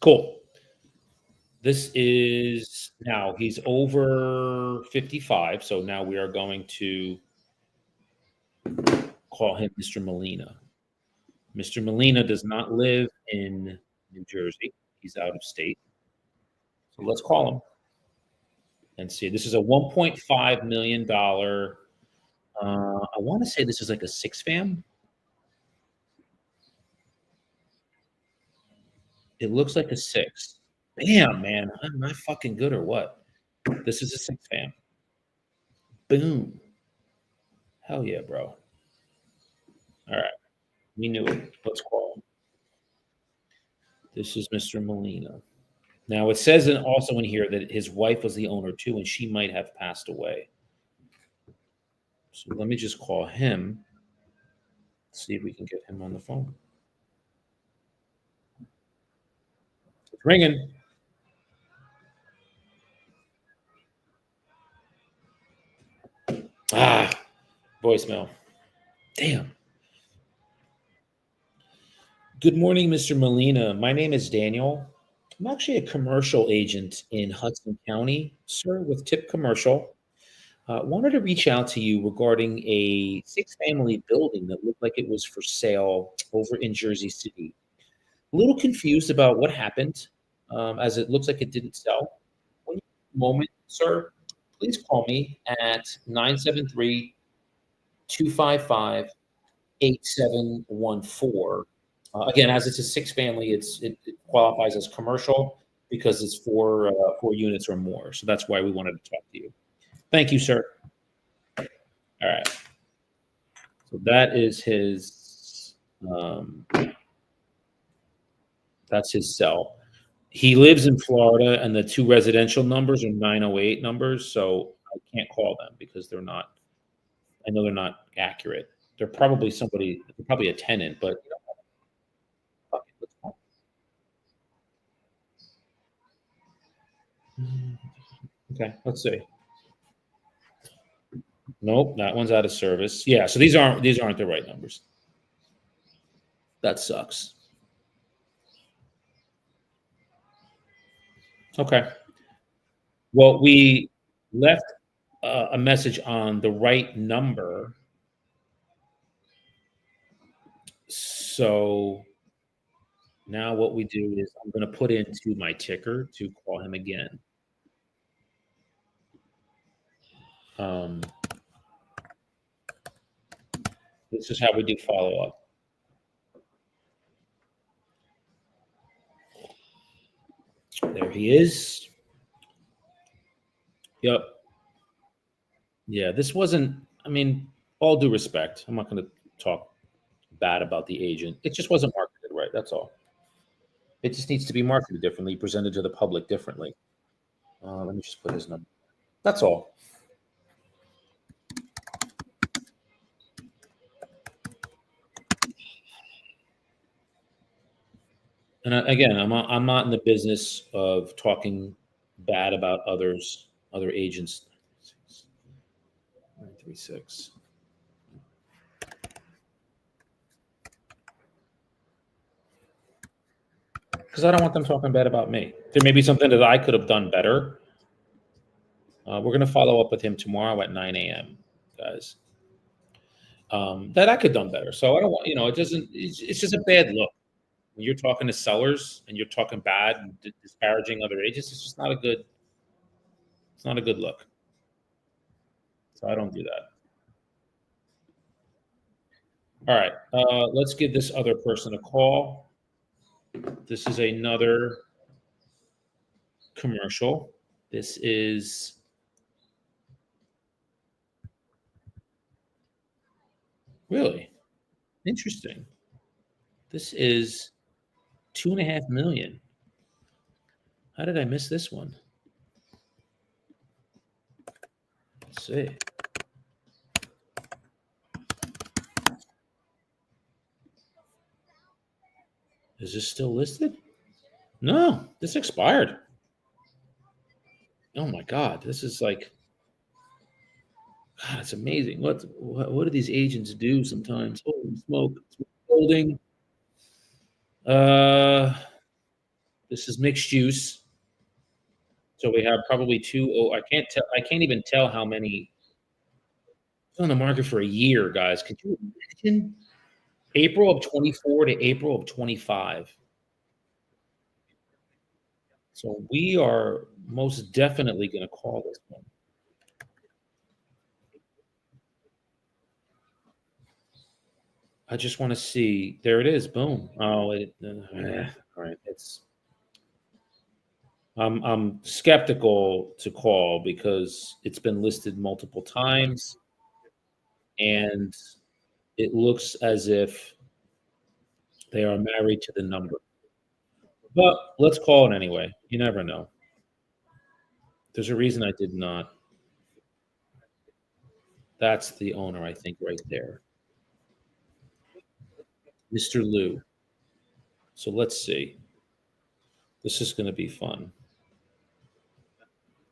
Cool. This is now he's over 55. So now we are going to call him Mr. Molina. Mr. Molina does not live in New Jersey. He's out of state. So let's call him and see. This is a $1.5 million. I want to say this is like a six fam. It looks like a six. Damn, man. Am I fucking good or what? This is a six fam. Boom. Hell yeah, bro. All right. We knew it. Let's call him. This is Mr. Molina. Now it says also in here that his wife was the owner too, and she might have passed away. So let me just call him, see if we can get him on the phone. It's ringing. Ah, voicemail. Damn. Good morning, Mr. Molina. My name is Daniel. I'm actually a commercial agent in Hudson County, sir, with Tip Commercial. Wanted to reach out to you regarding a six-family building that looked like it was for sale over in Jersey City. A little confused about what happened, as it looks like it didn't sell. When you have a moment, sir, please call me at 973-255-8714. Again, as it's a six-family, it qualifies as commercial because it's four units or more. So that's why we wanted to talk to you. Thank you, sir. All right. So that is that's his cell. He lives in Florida, and the two residential numbers are 908 numbers. So I can't call them because they're not. I know they're not accurate. They're probably somebody. They're probably a tenant, but fuck it, let's call them. Okay, let's see. Nope, that one's out of service. Yeah, so these aren't the right numbers. That sucks. Okay. Well, we left a message on the right number. So now what we do is I'm going to put into my ticker to call him again. Um, this is how we do follow up. There he is. Yep. Yeah, this wasn't, I mean, all due respect, I'm not going to talk bad about the agent. It just wasn't marketed right. That's all. It just needs to be marketed differently, presented to the public differently. Let me just put his number. That's all. And again, I'm not in the business of talking bad about other agents. 936. Because I don't want them talking bad about me. There may be something that I could have done better. We're going to follow up with him tomorrow at 9 a.m., guys. That I could have done better. So I don't want, it doesn't, it's just a bad look. When you're talking to sellers and you're talking bad and disparaging other agents, it's not a good look. So I don't do that. All right. Let's give this other person a call. This is another commercial. This is really interesting. This is 2.5 million. How did I miss this one? Let's see. Is this still listed? No, this expired. Oh my God, this is like, God, it's amazing. What do these agents do sometimes? Holy smoke! It's holding. Uh, this is mixed use. So we have probably two. Oh, I can't tell. I can't even tell how many. It's on the market for a year, guys. Could you imagine? April of 24 to April of 25. So we are most definitely going to call this one. I just want to see. There it is. Boom. Oh, all right. I'm skeptical to call because it's been listed multiple times, and it looks as if they are married to the number. But let's call it anyway. You never know. There's a reason I did not. That's the owner, I think, right there. Mr. Lou. So let's see. This is going to be fun.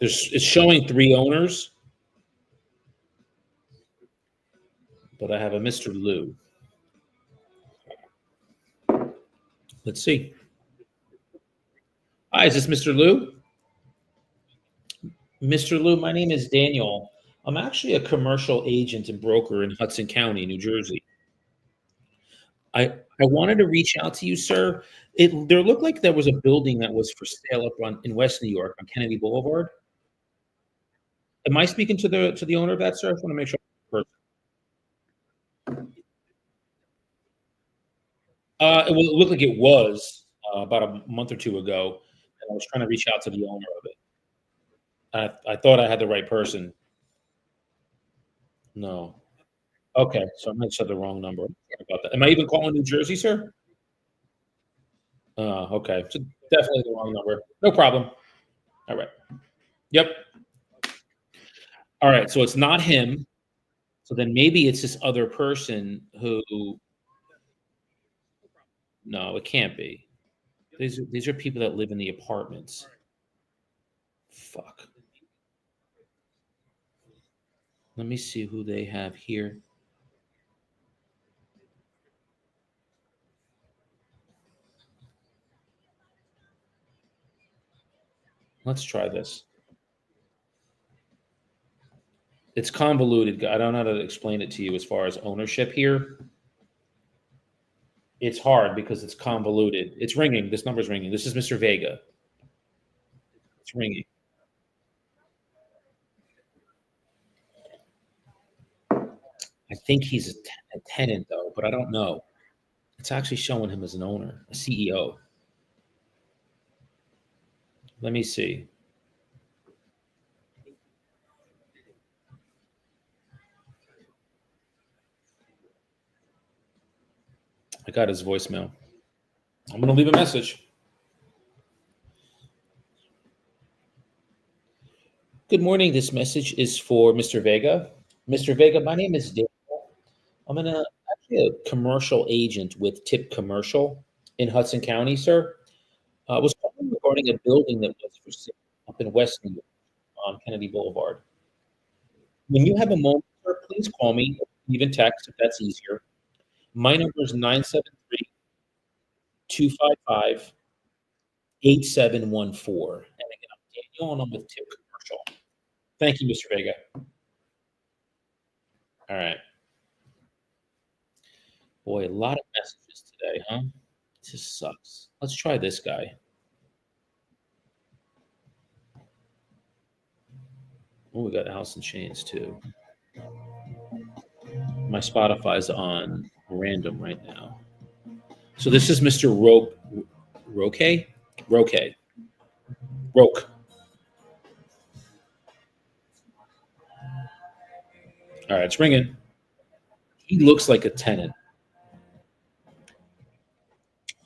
It's showing three owners, but I have a Mr. Lou. Let's see. Hi, is this Mr. Lou? Mr. Lou, my name is Daniel. I'm actually a commercial agent and broker in Hudson County, New Jersey. I wanted to reach out to you, sir. There looked like there was a building that was for sale up in West New York on Kennedy Boulevard. Am I speaking to the owner of that, sir? I just want to make sure. Well, it looked like it was about a month or two ago, and I was trying to reach out to the owner of it. I thought I had the right person. No. Okay, so I might have said the wrong number. Sorry about that. Am I even calling New Jersey, sir? Okay. So definitely the wrong number. No problem. All right. Yep. All right. So it's not him. So then maybe it's this other person who. No, it can't be. These are people that live in the apartments. Fuck. Let me see who they have here. Let's try this. It's convoluted. I don't know how to explain it to you as far as ownership here. It's hard because it's convoluted. It's ringing. This number's ringing. This is Mr. Vega. It's ringing. I think he's a tenant though, but I don't know. It's actually showing him as an owner, a CEO. Let me see. I got his voicemail. I'm going to leave a message. Good morning. This message is for Mr. Vega. Mr. Vega, my name is Daniel. Actually a commercial agent with Tip Commercial in Hudson County, sir. I was calling regarding a building that was for sale up in West New York on Kennedy Boulevard. When you have a moment, sir, please call me, even text if that's easier. My number is 973-255-8714. And again, I'm Daniel and I'm with Tip Commercial. Thank you, Mr. Vega. All right. Boy, a lot of messages today, huh? This sucks. Let's try this guy. Oh, we got Alice in Chains too. My Spotify's on random right now. So this is Mr. Roque? Roque. Roque. All right, it's ringing. He looks like a tenant.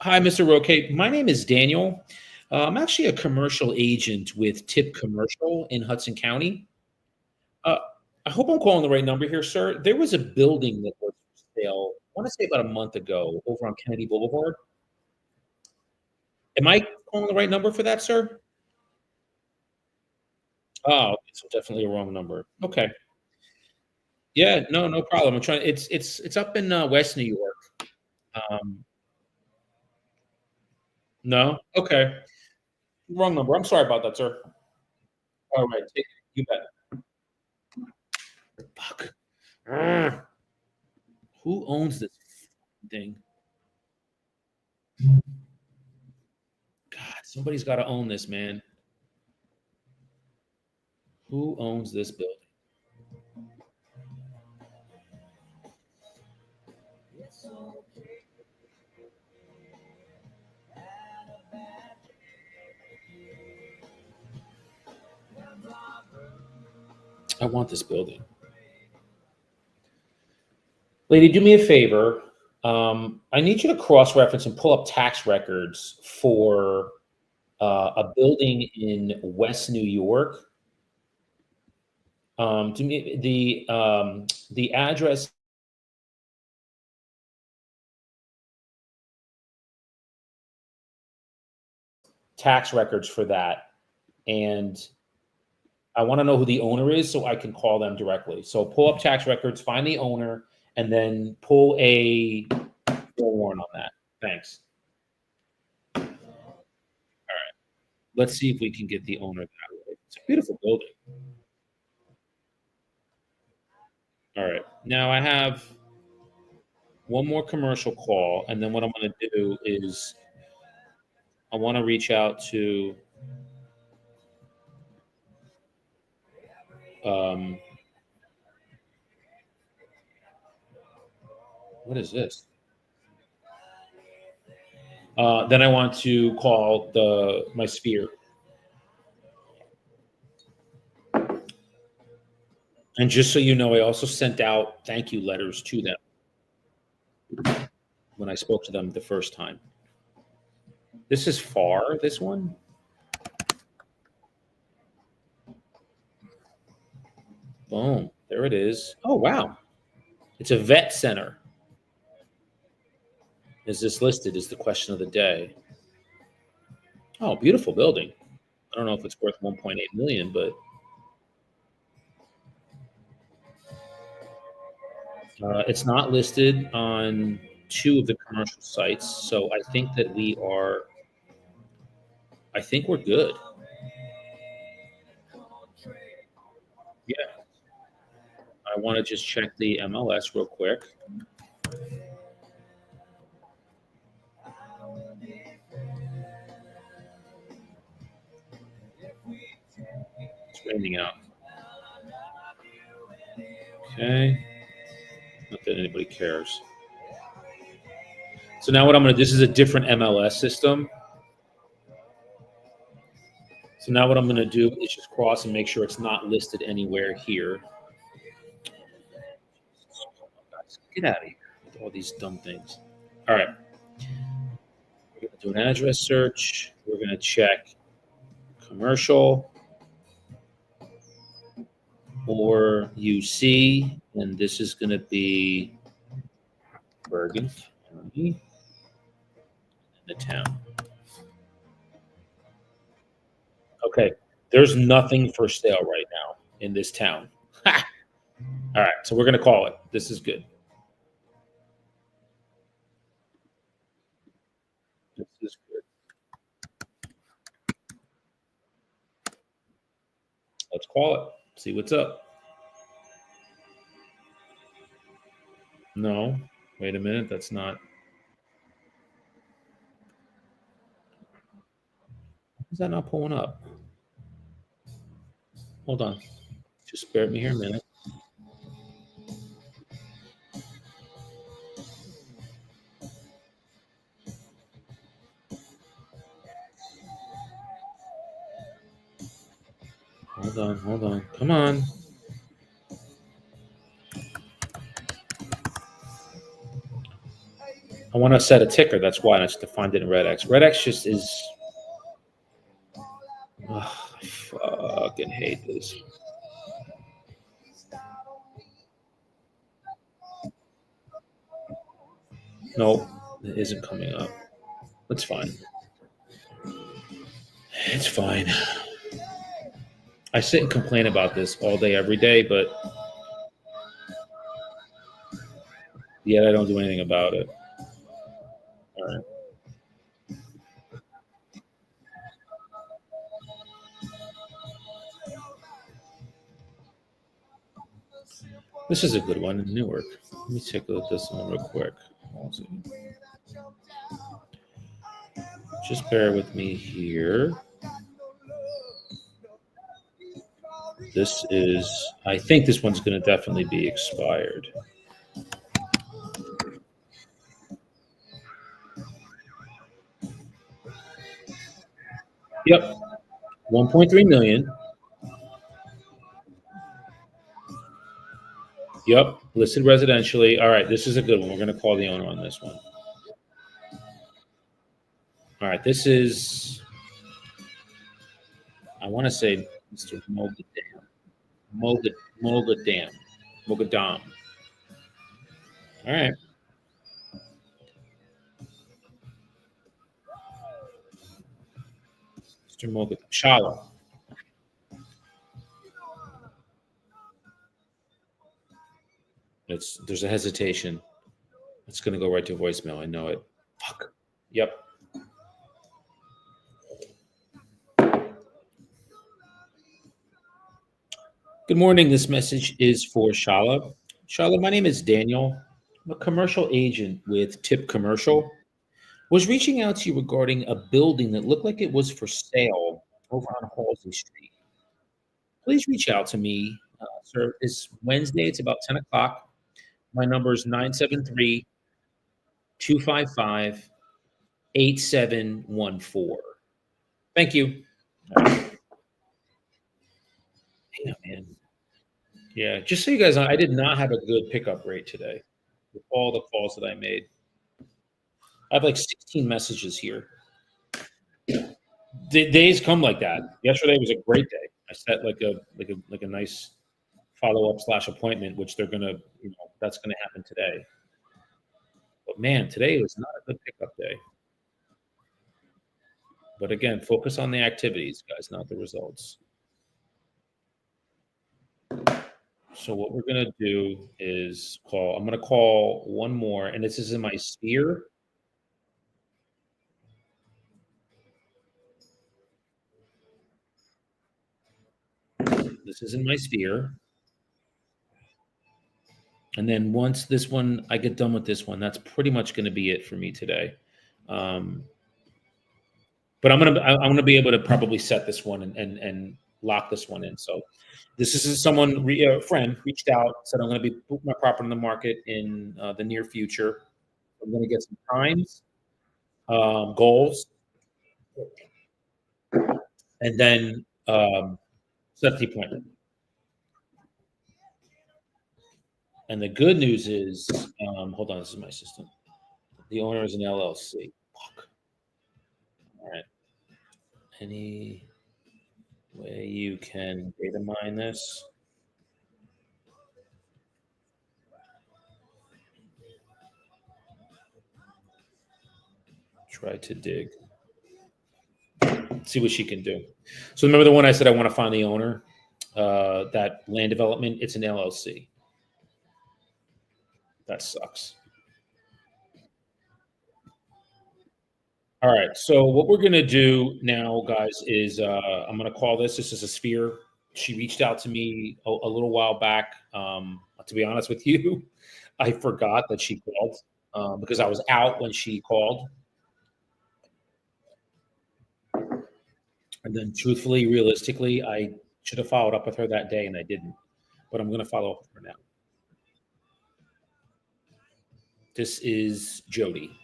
Hi, Mr. Roque. My name is Daniel. I'm actually a commercial agent with Tip Commercial in Hudson County. Uh, I hope I'm calling the right number here, sir. There was a building that was for sale, I want to say about a month ago, over on Kennedy Boulevard. Am I calling the right number for that, sir? Oh, okay, so definitely a wrong number. Okay. Yeah, no, no problem. I'm trying. It's up in West New York. Um, no, okay, wrong number. I'm sorry about that, sir. All right, you bet. Fuck. Ugh. Who owns this thing? God, somebody's got to own this, man. Who owns this building? I want this building. Lady, do me a favor. I need you to cross-reference and pull up tax records for a building in West New York. To me, the address tax records for that, and I want to know who the owner is so I can call them directly. So pull up tax records, find the owner, and then pull a warrant on that. Thanks. Let's see if we can get the owner that way. It's a beautiful building. All right. Now I have one more commercial call, and then what I'm going to do is I want to reach out to um, what is this? Then I want to call my sphere. And just so you know, I also sent out thank you letters to them when I spoke to them the first time. This is far, this one? Boom. There it is. Oh, wow. It's a vet center. Is this listed? Is the question of the day. Oh, beautiful building. I don't know if it's worth 1.8 million, but it's not listed on two of the commercial sites. So I think that I think we're good. Yeah. I want to just check the MLS real quick. It's raining out. Okay. Not that anybody cares. So now what I'm going to, this is a different MLS system. So now what I'm going to do is just cross and make sure it's not listed anywhere here. Get out of here with all these dumb things. All right. We're going to do an address search. We're going to check commercial or UC, and this is going to be Bergen County in the town. Okay. There's nothing for sale right now in this town. Ha! All right. So we're going to call it. This is good. This is good. Let's call it. See what's up. No. Wait a minute. That's not. Is that not pulling up? Hold on. Just bear with me here a minute. Hold on. Hold on. Come on. I want to set a ticker. That's why I just defined it in RedX. RedX just is. Oh, I fucking hate this. Nope, it isn't coming up. That's fine. It's fine. I sit and complain about this all day, every day, but yet I don't do anything about it. All right. This is a good one in Newark. Let me take a look at this one real quick. Just bear with me here. This is, I think this one's going to definitely be expired. Yep, 1.3 million. Yep, listed residentially. All right, this is a good one. We're going to call the owner on this one. All right, this is, I want to say Mr. Mogadam. Mogadam. Mogadam. All right. Mr. Mogadam. Shala. There's a hesitation. It's going to go right to voicemail. I know it. Fuck. Yep. Good morning. This message is for Shala. Shala, my name is Daniel. I'm a commercial agent with Tip Commercial. Was reaching out to you regarding a building that looked like it was for sale over on Halsey Street. Please reach out to me, sir. It's Wednesday. It's about 10 o'clock. My number is 973 255 8714. Thank you. Yeah, man. Yeah, just so you guys know, I did not have a good pickup rate today with all the calls that I made. I have like 16 messages here. Days come like that. Yesterday was a great day. I set like a nice follow up slash appointment, which they're gonna, that's gonna happen today. But man, today was not a good pickup day. But again, focus on the activities, guys, not the results. So what we're gonna do is call. I'm gonna call one more, and this is in my sphere. This is in my sphere. And then once this one, I get done with this one, that's pretty much going to be it for me today. Um, but I'm gonna be able to probably set this one and lock this one in. So this is someone, a friend reached out, said I'm going to be putting my property in the market in the near future. I'm going to get some times, goals, and then set the appointment. And the good news is, hold on, this is my assistant. The owner is an LLC. Fuck. All right. Any way you can data mine this? Try to dig. See what she can do. So remember the one I said I want to find the owner? That land development, it's an LLC. That sucks. All right. So what we're gonna do now, guys, is I'm gonna call this. This is a sphere. She reached out to me a little while back. To be honest with you, I forgot that she called because I was out when she called. And then, truthfully, realistically, I should have followed up with her that day, and I didn't. But I'm going to follow up with her now. This is Jody.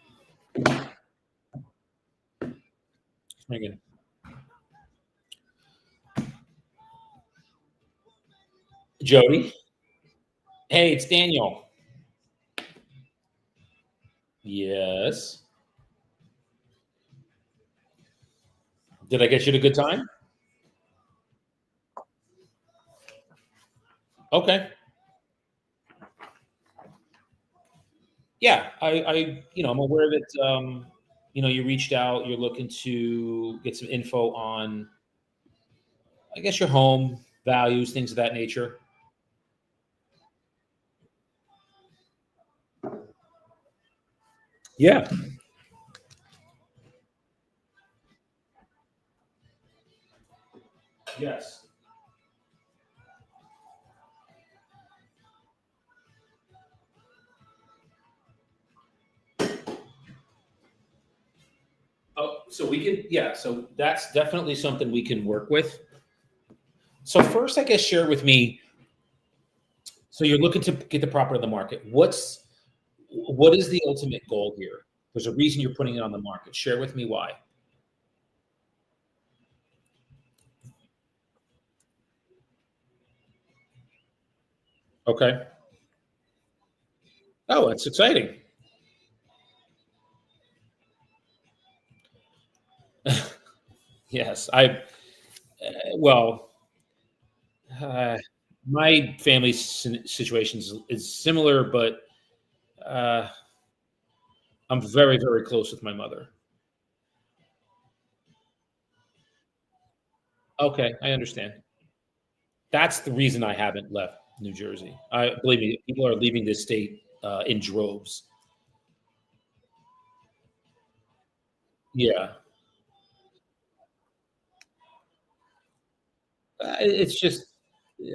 Again. Jody. Hey, it's Daniel. Yes. Did I get you at a good time? Okay. Yeah, I'm aware that, you reached out. You're looking to get some info on, I guess, your home values, things of that nature. Yeah. Yes. Oh, so we can, yeah. So that's definitely something we can work with. So first, I guess, share with me. So you're looking to get the property on the market. What is the ultimate goal here? There's a reason you're putting it on the market. Share with me why. Okay. Oh, it's exciting. Yes, well, uh, my family situation is similar, but uh, I'm very, very close with my mother. Okay, I understand. That's the reason I haven't left New Jersey. I believe me, people are leaving this state in droves. Yeah, it's just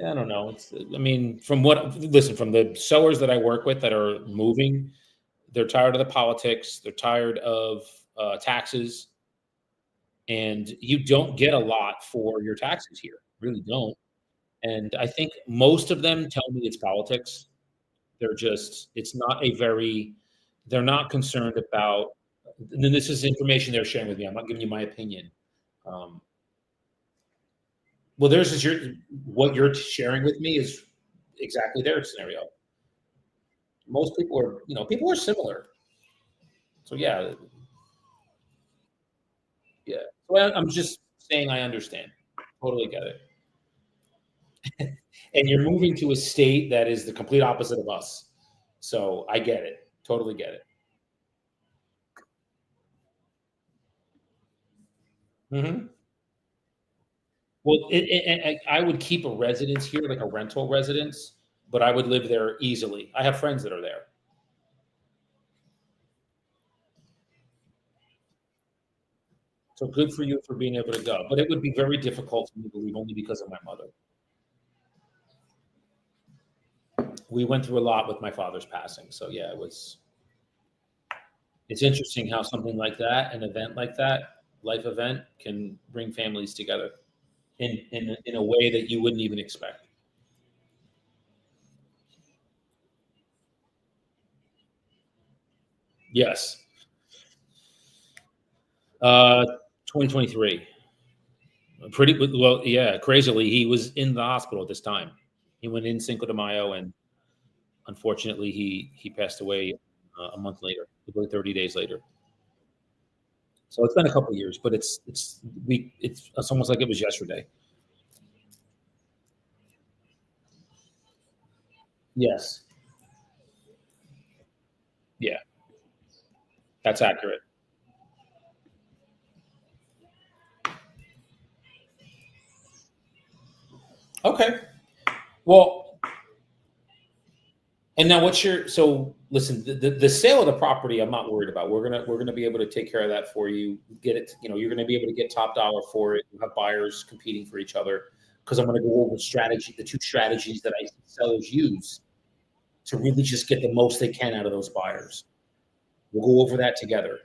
I don't know. I mean, from the sewers that I work with that are moving, they're tired of the politics. They're tired of taxes, and you don't get a lot for your taxes here. Really don't. And I think most of them tell me it's politics. It's not a very, they're not concerned about, and then this is information they're sharing with me. I'm not giving you my opinion. Um, well, what you're sharing with me is exactly their scenario. Most people are similar. So yeah, yeah. So I'm just saying I understand. Totally get it. And you're moving to a state that is the complete opposite of us. So I get it. Totally get it. Mhm. Well, I would keep a residence here, like a rental residence, but I would live there easily. I have friends that are there. So good for you for being able to go. But it would be very difficult for me to leave only because of my mother. We went through a lot with my father's passing. So yeah, it's interesting how something like that, an event like that, life event can bring families together in a way that you wouldn't even expect. Yes. 2023. Pretty well, yeah. Crazily, he was in the hospital at this time. He went in Cinco de Mayo, and unfortunately, he passed away a month later, about 30 days later. So it's been a couple of years, but it's almost like it was yesterday. Yes, yeah, that's accurate. Okay, well, and now what's your so listen, the sale of the property I'm not worried about. We're gonna be able to take care of that for you. Get it, you're gonna be able to get top dollar for it. You have buyers competing for each other because I'm gonna go over the two strategies that I see sellers use to really just get the most they can out of those buyers. We'll go over that together.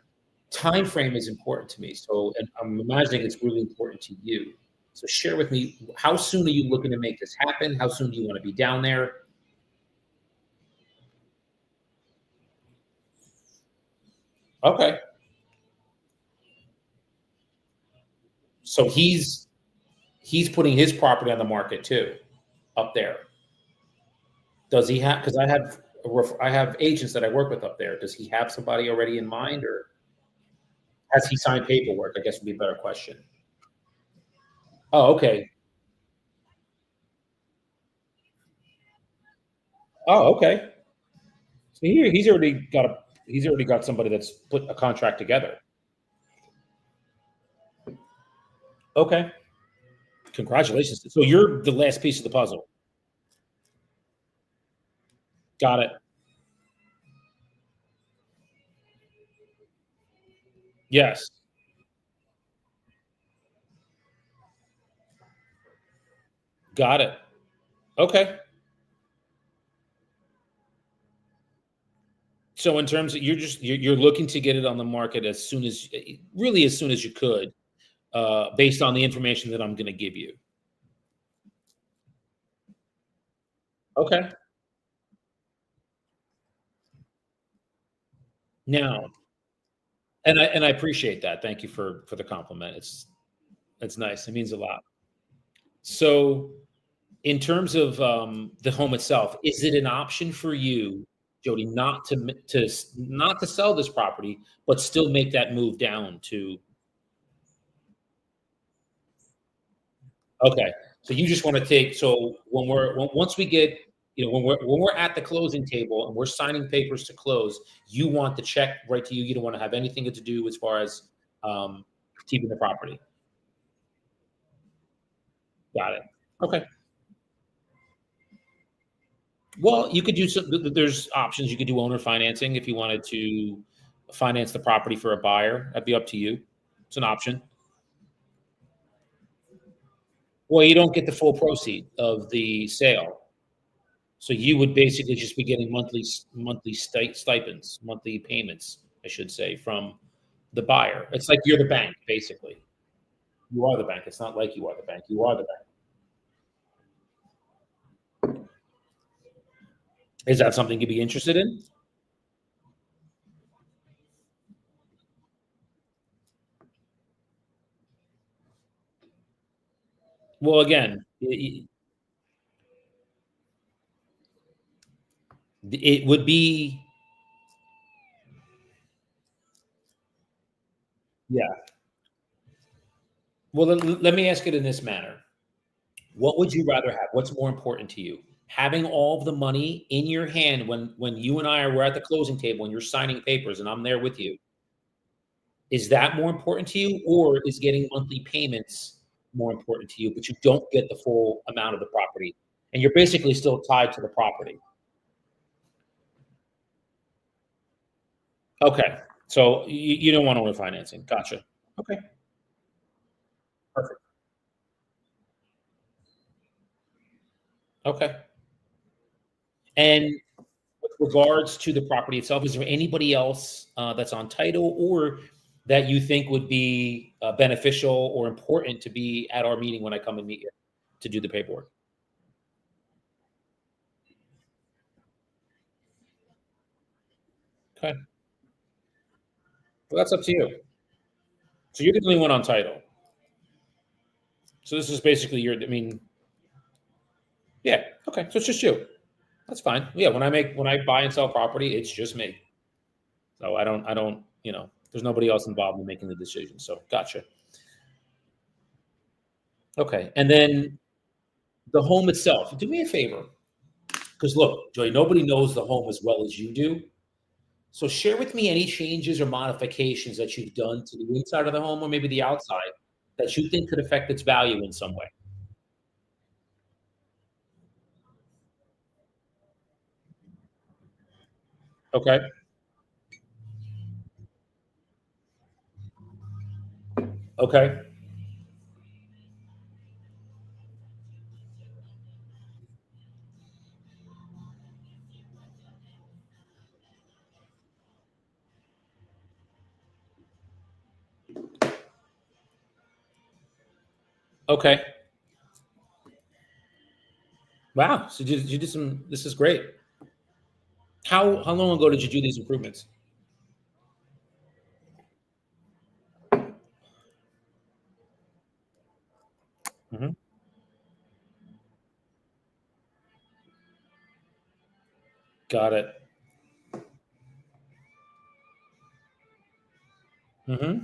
Time frame is important to me. So and I'm imagining it's really important to you. So share with me, how soon are you looking to make this happen? How soon do you want to be down there? Okay. So he's putting his property on the market too, up there. Does he have? Because I have agents that I work with up there. Does he have somebody already in mind, or has he signed paperwork? I guess would be a better question. Oh, okay. Oh, okay. So he's already got somebody that's put a contract together. Okay. Congratulations. So you're the last piece of the puzzle. Got it. Yes. Got it. Okay. So in terms of you're looking to get it on the market as soon as really as soon as you could, based on the information that I'm going to give you. Okay. Now, and I appreciate that. Thank you for the compliment. It's nice. It means a lot. So, in terms of the home itself, is it an option for you Jody, not to sell this property, but still make that move down to. Okay. So you just want to take, so once we get, when we're at the closing table and we're signing papers to close, you want the check right to you. You don't want to have anything to do as far as um, keeping the property. Got it. Okay. Well, you could do some, there's options. You could do owner financing if you wanted to finance the property for a buyer. That'd be up to you. It's an option. Well, you don't get the full proceed of the sale. So you would basically just be getting monthly stipends, monthly payments, I should say, from the buyer. It's like you're the bank, basically. You are the bank. It's not like you are the bank. You are the bank. Is that something you'd be interested in? Well, again, it would be, yeah. Well, let me ask it in this manner. What would you rather have? What's more important to you? Having all of the money in your hand when you and I are we're at the closing table and you're signing papers and I'm there with you. Is that more important to you, or is getting monthly payments more important to you, but you don't get the full amount of the property, and you're basically still tied to the property? Okay, so you don't want owner financing. Gotcha. Okay, perfect. Okay. And with regards to the property itself, is there anybody else that's on title or that you think would be beneficial or important to be at our meeting when I come and meet you to do the paperwork? Okay, well, that's up to you. So you're the only one on title. So this is basically your. I mean, yeah. Okay. So it's just you. That's fine. Yeah. When I buy and sell property, it's just me. So I don't. There's nobody else involved in making the decision. So gotcha. Okay. And then the home itself. Do me a favor, because look, Joy, nobody knows the home as well as you do. So share with me any changes or modifications that you've done to the inside of the home or maybe the outside that you think could affect its value in some way. Okay. Okay. Okay. Wow. So you did some. This is great. How long ago did you do these improvements? Hmm. Got it. Hmm.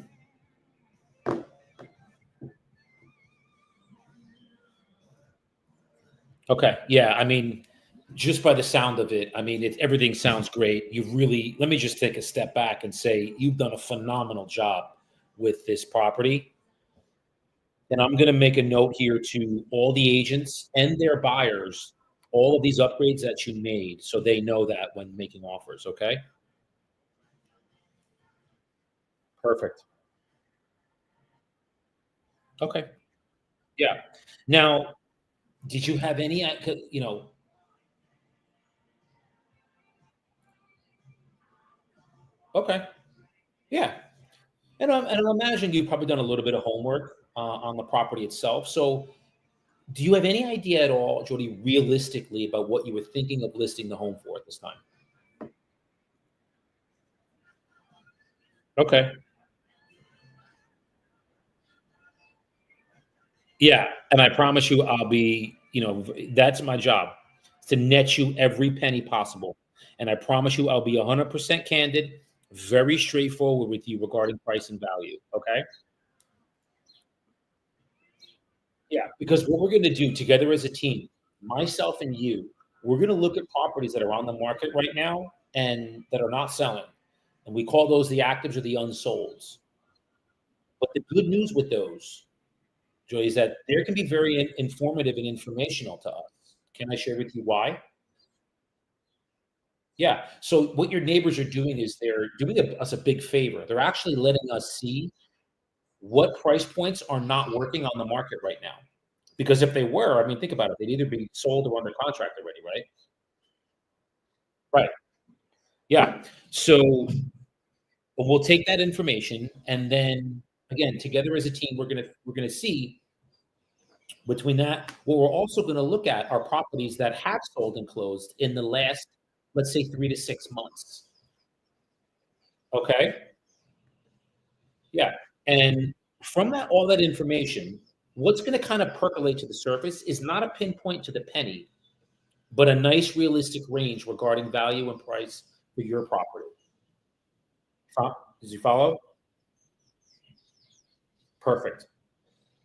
Okay. Yeah. I mean, just by the sound of it, I mean, everything sounds great. You've really, let me just take a step back and say you've done a phenomenal job with this property. And I'm going to make a note here to all the agents and their buyers, all of these upgrades that you made, so they know that when making offers. Okay. Perfect. Okay. Yeah. Now, did you have any, okay. Yeah. And I imagine you've probably done a little bit of homework on the property itself. So, do you have any idea at all, Jody, realistically about what you were thinking of listing the home for at this time? Okay. Yeah, and I promise you, I'll be. That's my job, to net you every penny possible. And I promise you, I'll be 100% candid, very straightforward with you regarding price and value. Okay. Yeah. Because what we're going to do together as a team, myself and you, we're going to look at properties that are on the market right now and that are not selling. And we call those the actives or the unsolds. But the good news with those, Joy, is that there can be very informative and informational to us. Can I share with you why? Yeah. So what your neighbors are doing is they're doing us a big favor. They're actually letting us see what price points are not working on the market right now. Because if they were, I mean, think about it, they'd either be sold or under contract already, right? Right. Yeah. So we'll take that information and then again, together as a team, we're gonna see between that. What we're also gonna look at are properties that have sold and closed in the last, let's say, 3 to 6 months. Okay. Yeah. And from that, all that information, what's going to kind of percolate to the surface is not a pinpoint to the penny, but a nice realistic range regarding value and price for your property. Did you follow? Perfect.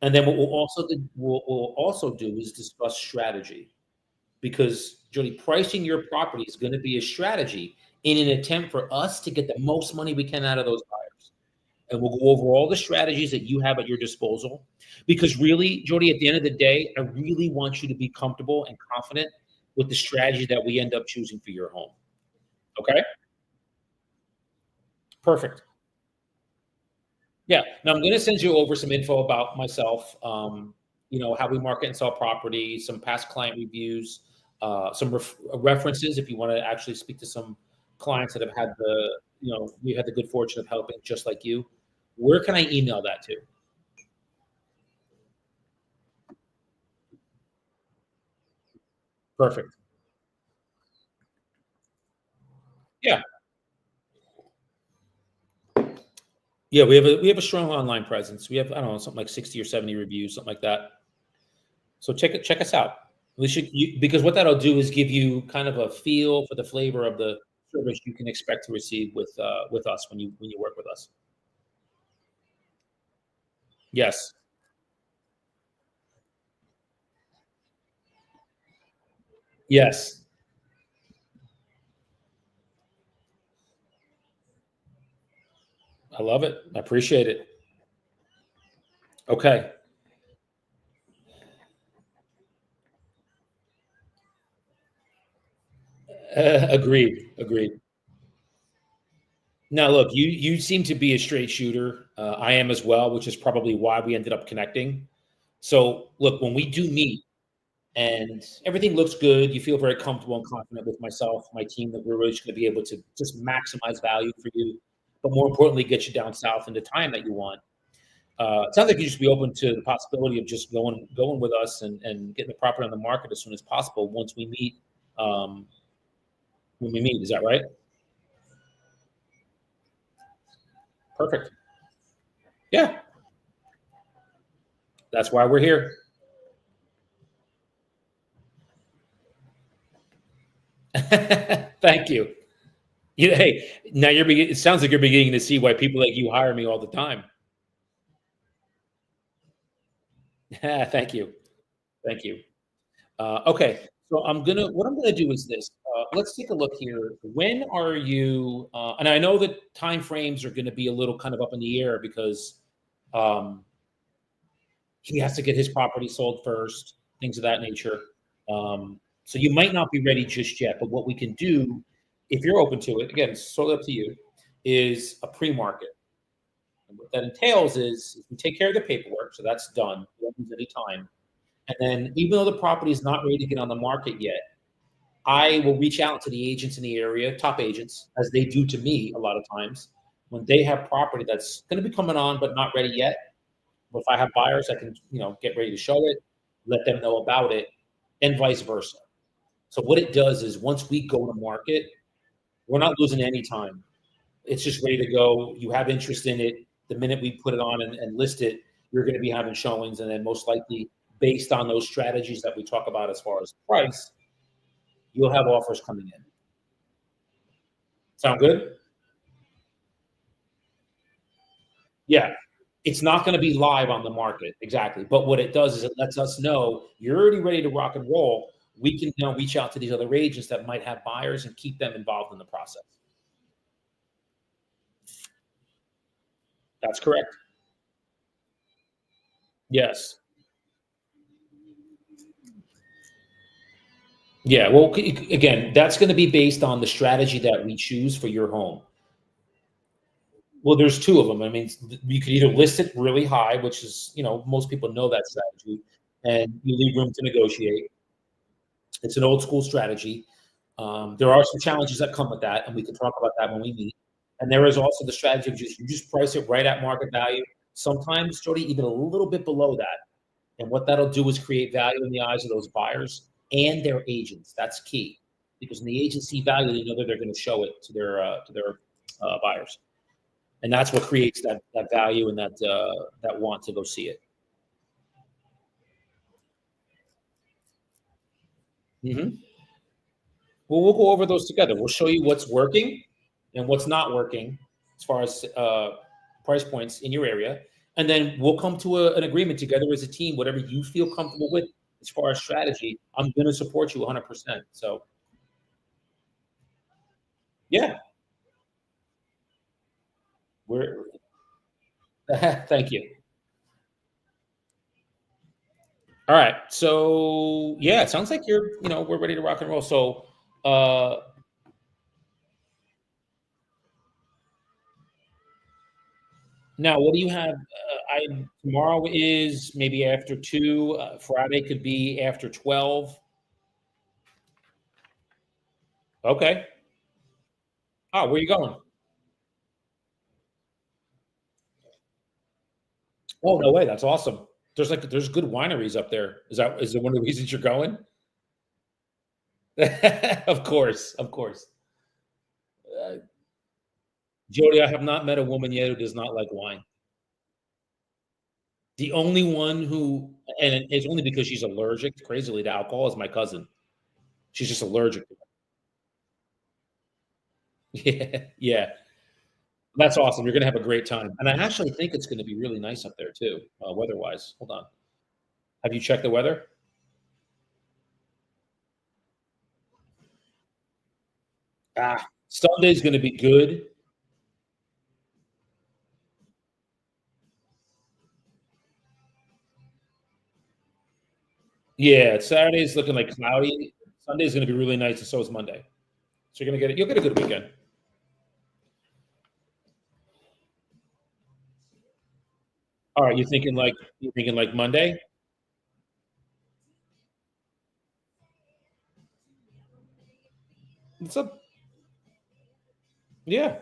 And then what we'll also do is discuss strategy because Jody, pricing your property is going to be a strategy in an attempt for us to get the most money we can out of those buyers. And we'll go over all the strategies that you have at your disposal. Because really, Jody, at the end of the day, I really want you to be comfortable and confident with the strategy that we end up choosing for your home. Okay? Perfect. Yeah. Now I'm going to send you over some info about myself, how we market and sell property, some past client reviews, some references if you want to actually speak to some clients that have had we had the good fortune of helping just like you. Where can I email that to? Perfect. Yeah. Yeah, we have a strong online presence. We have, I don't know, something like 60 or 70 reviews, something like that. So check us out. Because what that'll do is give you kind of a feel for the flavor of the service you can expect to receive with us when you work with us. Yes. Yes. I love it. I appreciate it. Okay. Agreed. Agreed. Now, look, you seem to be a straight shooter. I am as well, which is probably why we ended up connecting. So, look, when we do meet, and everything looks good. You feel very comfortable and confident with myself, my team, that we're really just going to be able to just maximize value for you, but more importantly, get you down south in the time that you want. It sounds like you just be open to the possibility of just going with us and getting the property on the market as soon as possible once we meet. Um, when we meet, is that right? Perfect. Yeah, that's why we're here. Thank you. Hey, now it sounds like you're beginning to see why people like you hire me all the time. Thank you. Thank you. Okay, so what I'm gonna do is this. Let's take a look here. When are you? And I know that time frames are going to be a little kind of up in the air because um, he has to get his property sold first, things of that nature. So you might not be ready just yet. But what we can do, if you're open to it, again, it's totally up to you, is a pre-market. And what that entails is we take care of the paperwork, so that's done. We don't lose any time. And then, even though the property is not ready to get on the market yet, I will reach out to the agents in the area, top agents, as they do to me a lot of times. When they have property that's going to be coming on but not ready yet, if I have buyers, I can get ready to show it, let them know about it, and vice versa. So what it does is once we go to market, we're not losing any time. It's just ready to go. You have interest in it. The minute we put it on and list it, you're going to be having showings, and then most likely, based on those strategies that we talk about as far as price, you'll have offers coming in. Sound good? Yeah. It's not going to be live on the market. Exactly. But what it does is it lets us know you're already ready to rock and roll. We can now reach out to these other agents that might have buyers and keep them involved in the process. That's correct. Yes. Yeah. Well, again, that's going to be based on the strategy that we choose for your home. Well, there's two of them. I mean, you could either list it really high, which is, most people know that strategy, and you leave room to negotiate. It's an old school strategy. There are some challenges that come with that, and we can talk about that when we meet. And there is also the strategy of just price it right at market value. Sometimes, Jody, even a little bit below that. And what that'll do is create value in the eyes of those buyers and their agents. That's key, because when the agents see value, they know that they're going to show it to their buyers, and that's what creates that value and that want to go see it. Hmm. Well, we'll go over those together. We'll show you what's working and what's not working as far as price points in your area. And then we'll come to an agreement together as a team, whatever you feel comfortable with as far as strategy. I'm going to support you 100%. So, yeah, we're, thank you. All right. So, yeah, it sounds like we're ready to rock and roll. So, uh, now, what do you have? I Tomorrow is maybe after 2. Friday could be after 12. Okay. Oh, where you going? Oh, no way. That's awesome. There's good wineries up there. Is it one of the reasons you're going? Of course, of course. Uh, Jody, I have not met a woman yet who does not like wine. The only one who, and it's only because she's allergic, crazily, to alcohol, is my cousin. She's just allergic to it. Yeah, yeah. That's awesome. You're gonna have a great time, and I actually think it's gonna be really nice up there too, weather-wise. Hold on. Have you checked the weather? Sunday's gonna be good. Yeah, Saturday's looking like cloudy. Sunday's gonna be really nice, and so is Monday. So you'll get a good weekend. All right, you thinking like Monday? What's up? Yeah.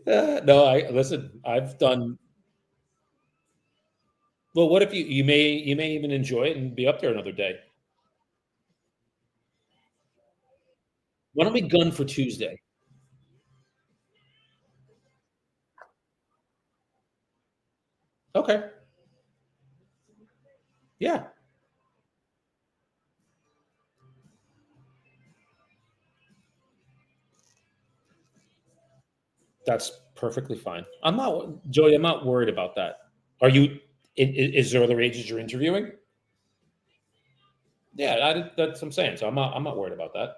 No, I listen. I've done well. What if you may even enjoy it and be up there another day? Why don't we gun for Tuesday? Okay. Yeah, that's perfectly fine. I'm not, Joey. I'm not worried about that. Are you? Is there other agents you're interviewing? Yeah, that's what I'm saying. So I'm not worried about that.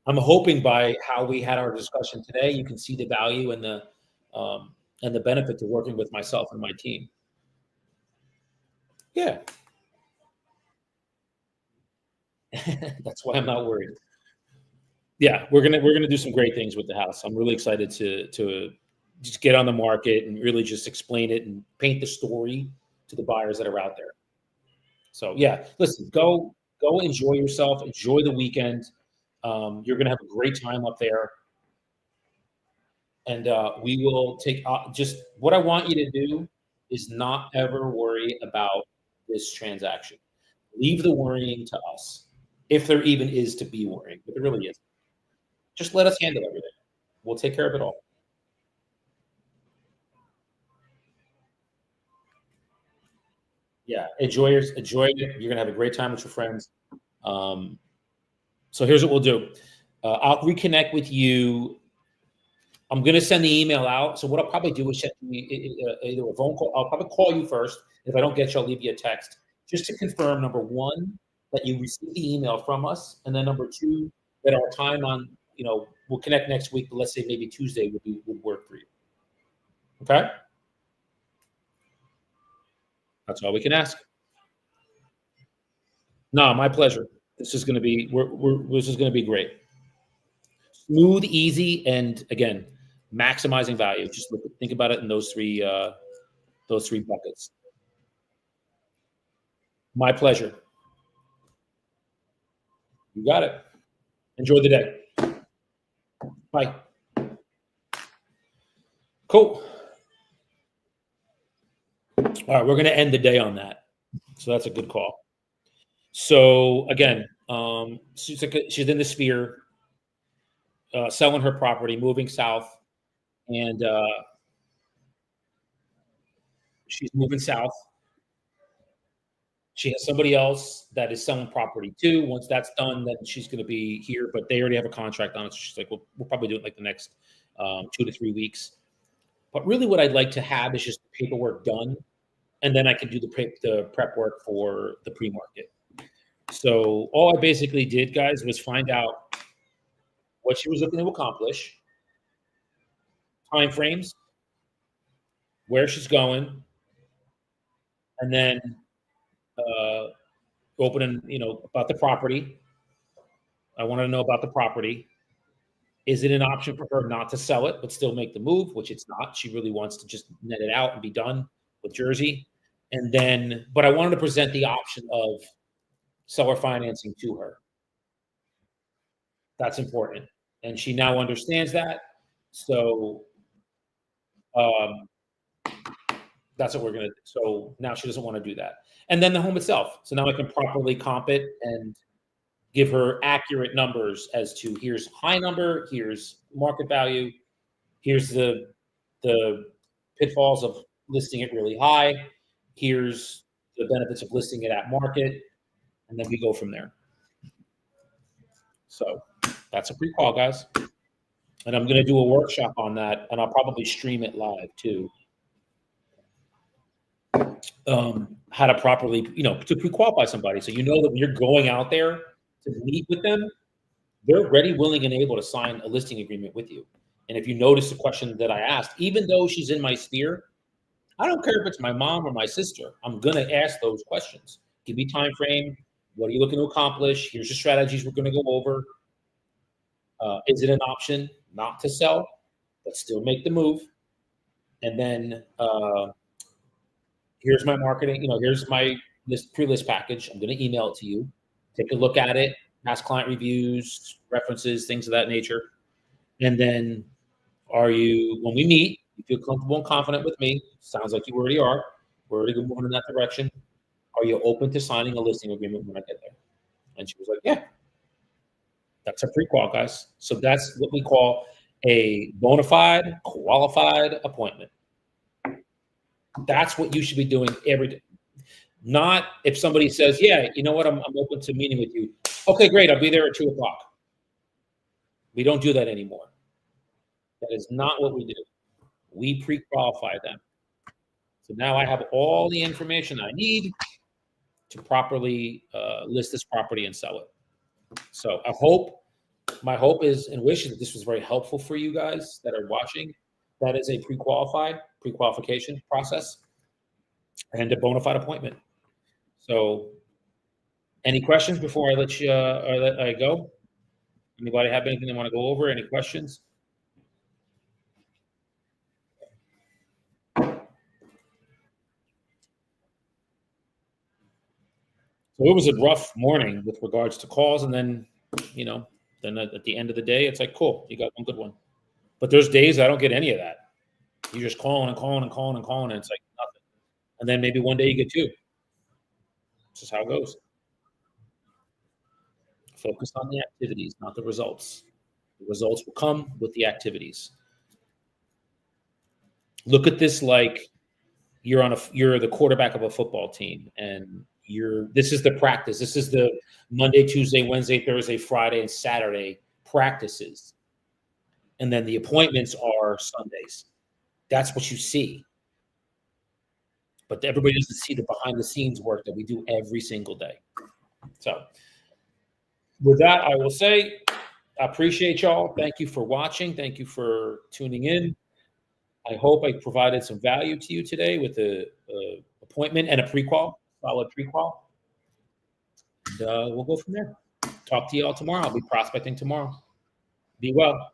I'm hoping by how we had our discussion today, you can see the value and the benefit to working with myself and my team. Yeah, that's why I'm not worried. Yeah, we're gonna do some great things with the house. I'm really excited to just get on the market and really just explain it and paint the story to the buyers that are out there. So yeah, listen, go enjoy yourself, enjoy the weekend. You're gonna have a great time up there, and we will take just what I want you to do is not ever worry about this transaction. Leave the worrying to us, if there even is to be worrying, but there really is. Just let us handle everything. We'll take care of it all. Yeah, enjoy it. You're gonna have a great time with your friends. Um, so here's what we'll do. I'll reconnect with you. I'm gonna send the email out. So what I'll probably do is send you either a phone call. I'll probably call you first. If I don't get you, I'll leave you a text just to confirm number one that you received the email from us, and then number two that our time on we'll connect next week. But let's say maybe Tuesday would work for you. Okay, that's all we can ask. No, my pleasure. This is going to be this is going to be great. Smooth, easy, and again, maximizing value. Just think about it in those three buckets. My pleasure. You got it. Enjoy the day. Bye. Cool. All right, we're going to end the day on that. So that's a good call. So again, she's in the sphere, selling her property, moving south, and she's moving south. She has somebody else that is selling property too. Once that's done, then she's going to be here, but they already have a contract on it. So she's like, well, we'll probably do it like the next 2 to 3 weeks. But really, what I'd like to have is just the paperwork done, and then I can do the prep work for the pre-market. So all I basically did, guys, was find out what she was looking to accomplish, time frames, where she's going, and then opening, about the property. I want to know about the property. Is it an option for her not to sell it, but still make the move, which it's not. She really wants to just net it out and be done with Jersey. And then, but I wanted to present the option of seller financing to her. That's important. And she now understands that. So um, that's what we're going to do. So now she doesn't want to do that. And then the home itself. So now I can properly comp it and give her accurate numbers as to here's high number, here's market value, here's the pitfalls of listing it really high, here's the benefits of listing it at market, and then we go from there. So that's a pre-call, guys. And I'm going to do a workshop on that, and I'll probably stream it live too. How to properly, to pre-qualify somebody. So that when you're going out there to meet with them, they're ready, willing, and able to sign a listing agreement with you. And if you notice the question that I asked, even though she's in my sphere, I don't care if it's my mom or my sister. I'm going to ask those questions. Give me time frame. What are you looking to accomplish? Here's the strategies we're going to go over. Is it an option not to sell, but still make the move? And then here's my marketing. Here's my pre-list package. I'm going to email it to you. Take a look at it. Past client reviews, references, things of that nature. And then when we meet, you feel comfortable and confident with me, sounds like you already are, we're already moving in that direction. Are you open to signing a listing agreement when I get there? And she was like, yeah. That's a pre-qual, guys. So that's what we call a bona fide, qualified appointment. That's what you should be doing every day. Not if somebody says, yeah, you know what, I'm open to meeting with you. Okay, great, I'll be there at 2:00. We don't do that anymore. That is not what we do. We pre-qualify them. So now I have all the information I need to properly list this property and sell it. So my hope is and wish that this was very helpful for you guys that are watching. That is a pre-qualification process and a bona fide appointment. So any questions before I let I go? Anybody have anything they want to go over? Any questions? So it was a rough morning with regards to calls, and then, then at the end of the day, it's like, cool, you got one good one. But there's days I don't get any of that. You're just calling and calling and calling and calling, and it's like nothing. And then maybe one day you get two. This is how it goes. Focus on the activities, not the results. The results will come with the activities. Look at this like you're the quarterback of a football team, and this is the practice. This is the Monday, Tuesday, Wednesday, Thursday, Friday, and Saturday practices, and then the appointments are Sundays. That's what you see, but everybody doesn't see the behind the scenes work that we do every single day. So, with that, I will say, I appreciate y'all. Thank you for watching. Thank you for tuning in. I hope I provided some value to you today with the appointment and a prequal, solid prequal. And we'll go from there. Talk to y'all tomorrow. I'll be prospecting tomorrow. Be well.